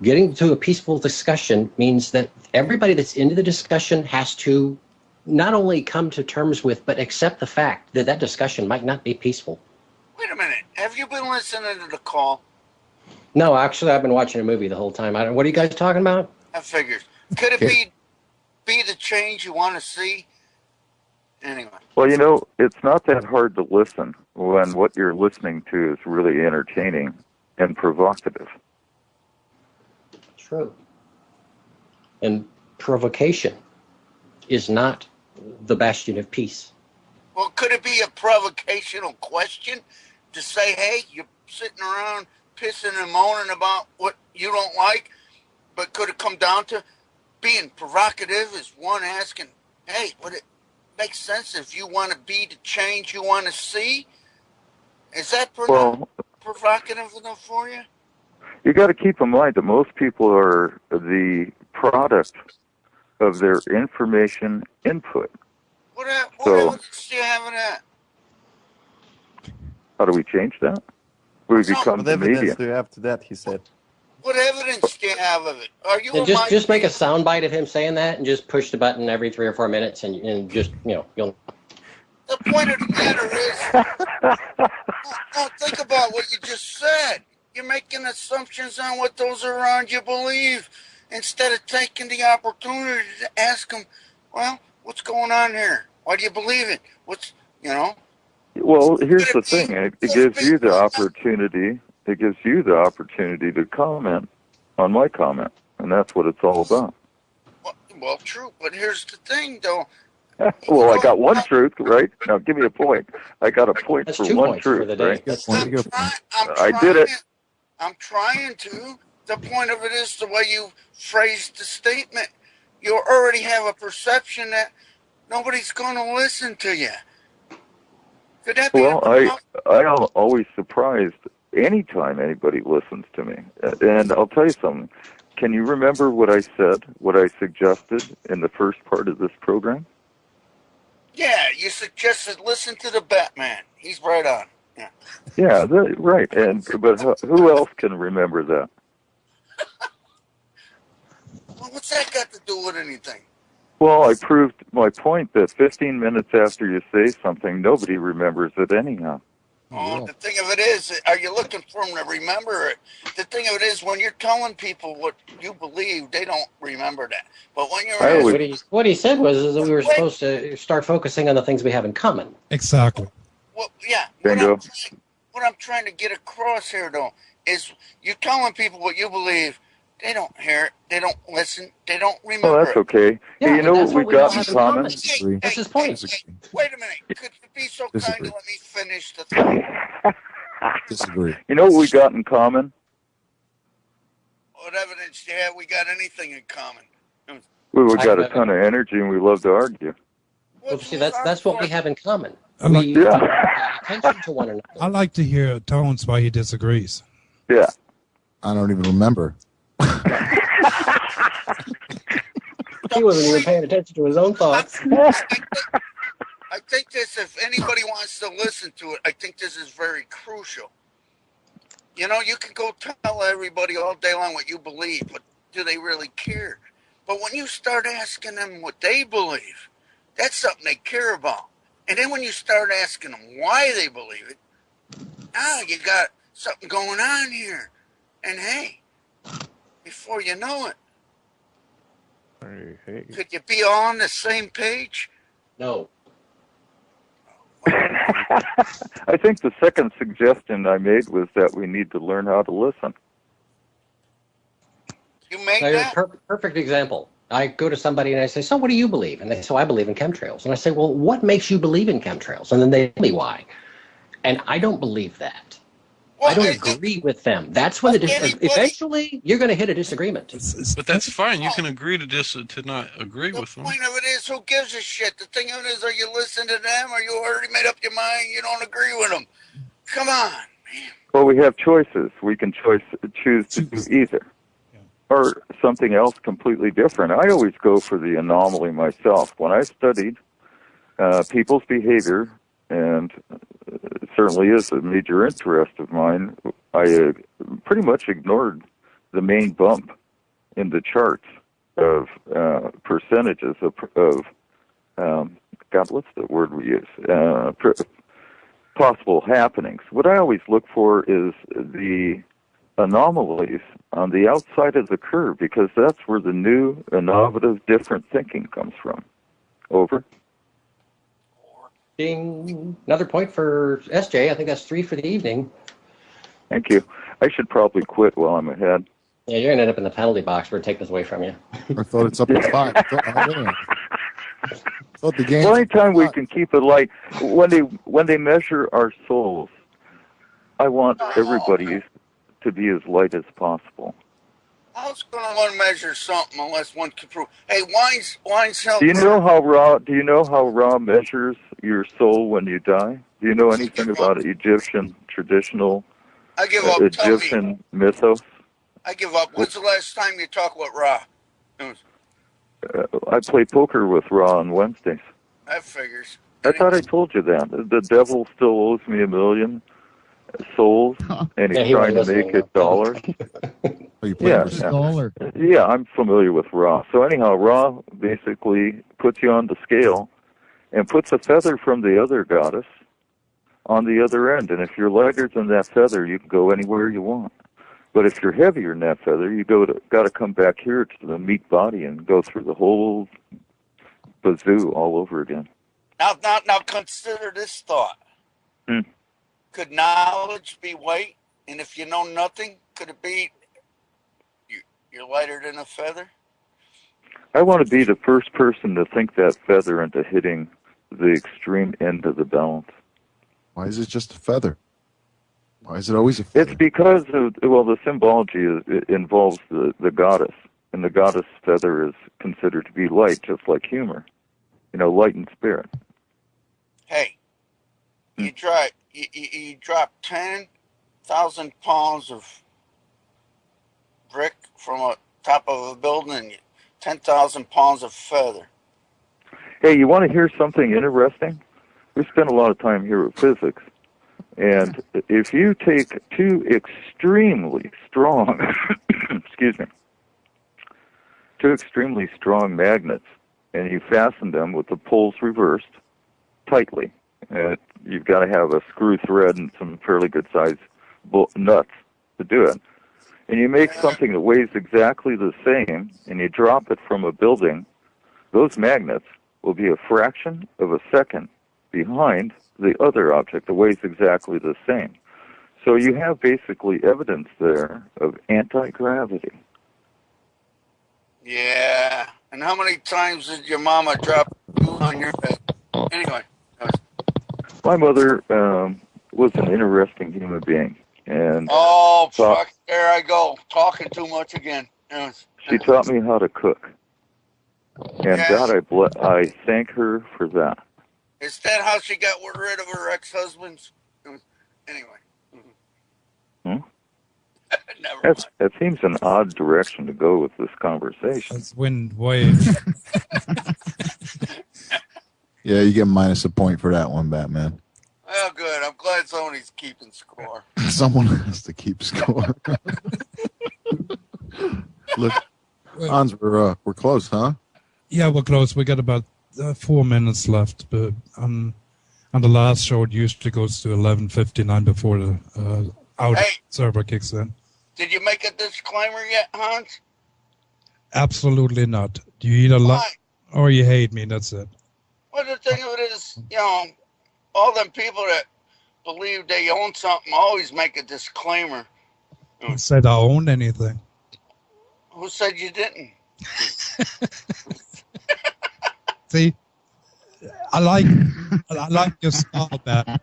Getting to a peaceful discussion means that everybody that's into the discussion has to not only come to terms with, but accept the fact that that discussion might not be peaceful. Wait a minute. Have you been listening to the call? No, actually, I've been watching a movie the whole time. What are you guys talking about? I figured. Could it be the change you want to see? Anyway. Well, you know, it's not that hard to listen when what you're listening to is really entertaining and provocative. True. And provocation is not the bastion of peace. Well, could it be a provocational question to say, hey, you're sitting around pissing and moaning about what you don't like, but could it come down to being provocative as one asking, hey, would it make sense if you want to be the change you want to see? Is that provocative enough for you? You got to keep in mind that most people are the product of their information input. What evidence do you have of that? How do we change that? We become the media. What evidence do you have to that, he said? What evidence do you have of it? Are you just make a soundbite of him saying that and just push the button every 3 or 4 minutes and just, you'll... The point of the matter is, no, think about what you just said. You're making assumptions on what those around you believe instead of taking the opportunity to ask them, well, what's going on here? Why do you believe it? Well, here's the thing. It gives you the opportunity. It gives you the opportunity to comment on my comment, and that's what it's all about. Well, true, but here's the thing, though. Well, I got one truth, right? Now, give me a point. I got a point That's for 2 one points truth, for the day. right? I did it. I'm trying to. The point of it is the way you phrased the statement. You already have a perception that nobody's going to listen to you. Could that be? Well, I am always surprised anytime anybody listens to me. And I'll tell you something. Can you remember what I said, what I suggested in the first part of this program? Yeah, you suggested listen to the Batman. He's right on. Yeah, right. But who else can remember that? Well, what's that got to do with anything? Well, I proved my point that 15 minutes after you say something, nobody remembers it anyhow. Oh, the thing of it is, are you looking for them to remember it? The thing of it is, when you're telling people what you believe, they don't remember that. But when you're what he said was that we were supposed to start focusing on the things we have in common. Exactly. Well, yeah. Bingo. What I'm trying to get across here, though, is you're telling people what you believe. They don't hear it. They don't listen. They don't remember. Oh, that's okay. Yeah, hey, you know what we've got in common? That's his point. Wait a minute. Could you be so kind to let me finish the thing? Disagree. You know what we got in common? What evidence do you have we got anything in common? We got a ton of energy and we love to argue. Well, see, that's what we have in common. I Pay attention to one another. I like to hear Tones why he disagrees. Yeah. I don't even remember. He wasn't even paying attention to his own thoughts. I think this, if anybody wants to listen to it, I think this is very crucial. You know, you can go tell everybody all day long what you believe, but do they really care? But when you start asking them what they believe, that's something they care about. And then when you start asking them why they believe it, now you got something going on here. And hey, before you know it, could you be all on the same page? No. I think the second suggestion I made was that we need to learn how to listen. You made that? Perfect example. I go to somebody and I say, so what do you believe? And they say, so I believe in chemtrails. And I say, well, what makes you believe in chemtrails? And then they tell me why. And I don't believe that. Well, I don't agree with them. That's when eventually you're going to hit a disagreement. But that's fine. You can agree to not agree with them. The point of it is, who gives a shit? The thing of it is, are you listening to them, or you already made up your mind you don't agree with them? Come on, man. Well, we have choices. We can choose to do either. Or something else completely different. I always go for the anomaly myself. When I studied people's behavior, and it certainly is a major interest of mine, I pretty much ignored the main bump in the charts of percentages of God, what's the word we use? Possible happenings. What I always look for is the anomalies on the outside of the curve, because that's where the new, innovative, different thinking comes from. Over. Ding. Another point for SJ. I think that's 3 for the evening. Thank you. I should probably quit while I'm ahead. Yeah, you're going to end up in the penalty box. We're going to take this away from you. I thought it's up to 5. I thought the game. Well, anytime we can keep it light, when they measure our souls, I want everybody to be as light as possible. How's going to want to measure something unless one can prove? Hey, wine's help. Do you know how Ra measures your soul when you die? Do you know anything about Egyptian traditional I give up. Egyptian mythos? I give up. When's the last time you talked with Ra? I play poker with Ra on Wednesdays. That figures. I thought I told you that. The devil still owes me $1 million souls, and he's trying to make it dollars. Dollar. Yeah, I'm familiar with Ra. So anyhow, Ra basically puts you on the scale and puts a feather from the other goddess on the other end. And if you're lighter than that feather, you can go anywhere you want. But if you're heavier than that feather, you got to come back here to the meat body and go through the whole bazoo all over again. Now consider this thought. Could knowledge be weight? And if you know nothing, could it be you're lighter than a feather? I want to be the first person to think that feather into hitting the extreme end of the balance. Why is it just a feather? Why is it always a feather? It's because the symbology involves the goddess, and the goddess feather is considered to be light, just like humor. Light in spirit. Hey, you drop 10,000 pounds of brick from a top of a building, and 10,000 pounds of feather. Hey, you want to hear something interesting? We spend a lot of time here with physics, and if you take two extremely strong, two extremely strong magnets, and you fasten them with the poles reversed tightly, you've got to have a screw thread and some fairly good-sized nuts to do it. And you make something that weighs exactly the same, and you drop it from a building, those magnets will be a fraction of a second behind the other object that weighs exactly the same. So you have basically evidence there of anti-gravity. Yeah. And how many times did your mama drop you on your head? Anyway. My mother was an interesting human being. And fuck, there I go. Talking too much again. She taught me how to cook. And God, I thank her for that. Is that how she got rid of her ex-husbands? Anyway. Never mind. That seems an odd direction to go with this conversation. That's wind wave. Yeah, you get minus a point for that one, Batman. Oh, good. I'm glad somebody's keeping score. Someone has to keep score. Look, Hans, we're close, huh? Yeah, we're close. We got about 4 minutes left, but on the last show it usually goes to 11:59 before the server kicks in. Did you make a disclaimer yet, Hans? Absolutely not. Do you either like or you hate me? That's it. Well, the thing of it is, all them people that believe they own something always make a disclaimer. Who said I owned anything? Who said you didn't? See, I like your style, Bat.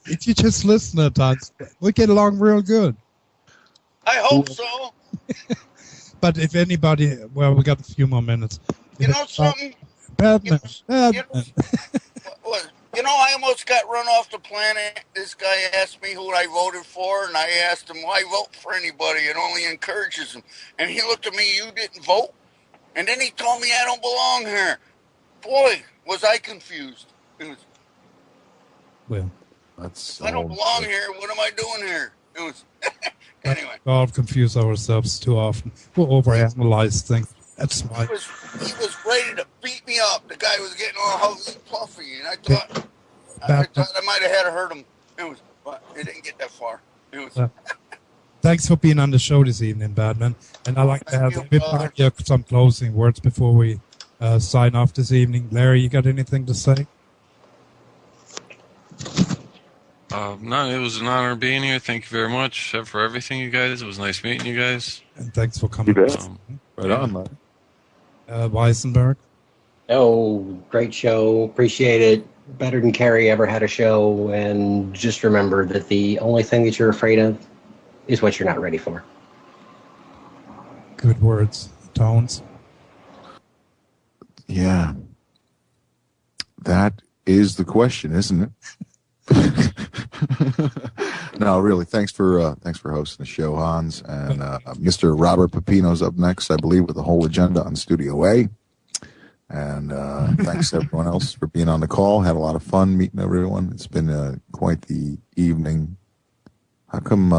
If you just listen at times, we get along real good. I hope so. But if anybody, well, we got a few more minutes. You know something? Batman. I almost got run off the planet. This guy asked me who I voted for, and I asked him why vote for anybody. It only encourages him. And he looked at me, you didn't vote? And then he told me I don't belong here. Boy, was I confused. Well, that's. I don't belong here. What am I doing here? Anyway. We all confuse ourselves too often. We'll overanalyze things. That's my. He was ready to beat me up. The guy was getting all huffy puffy, and I thought I might have had to hurt him. But it didn't get that far. It was. Thanks for being on the show this evening, Badman. And I'd like to have everybody some closing words before we sign off this evening. Larry, you got anything to say? No, it was an honor being here. Thank you very much for everything, you guys. It was nice meeting you guys. And thanks for coming. Right on, man. Weissenberg? Oh, great show. Appreciate it. Better than Carrie ever had a show. And just remember that the only thing that you're afraid of is what you're not ready for. Good words. Tones? Yeah. That is the question, isn't it? No, really. Thanks for hosting the show, Hans. And Mr. Robert Pepino's up next, I believe, with the whole agenda on Studio A. And thanks to everyone else for being on the call. Had a lot of fun meeting everyone. It's been quite the evening. How come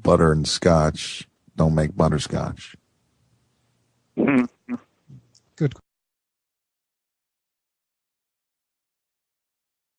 butter and scotch don't make butterscotch? Good.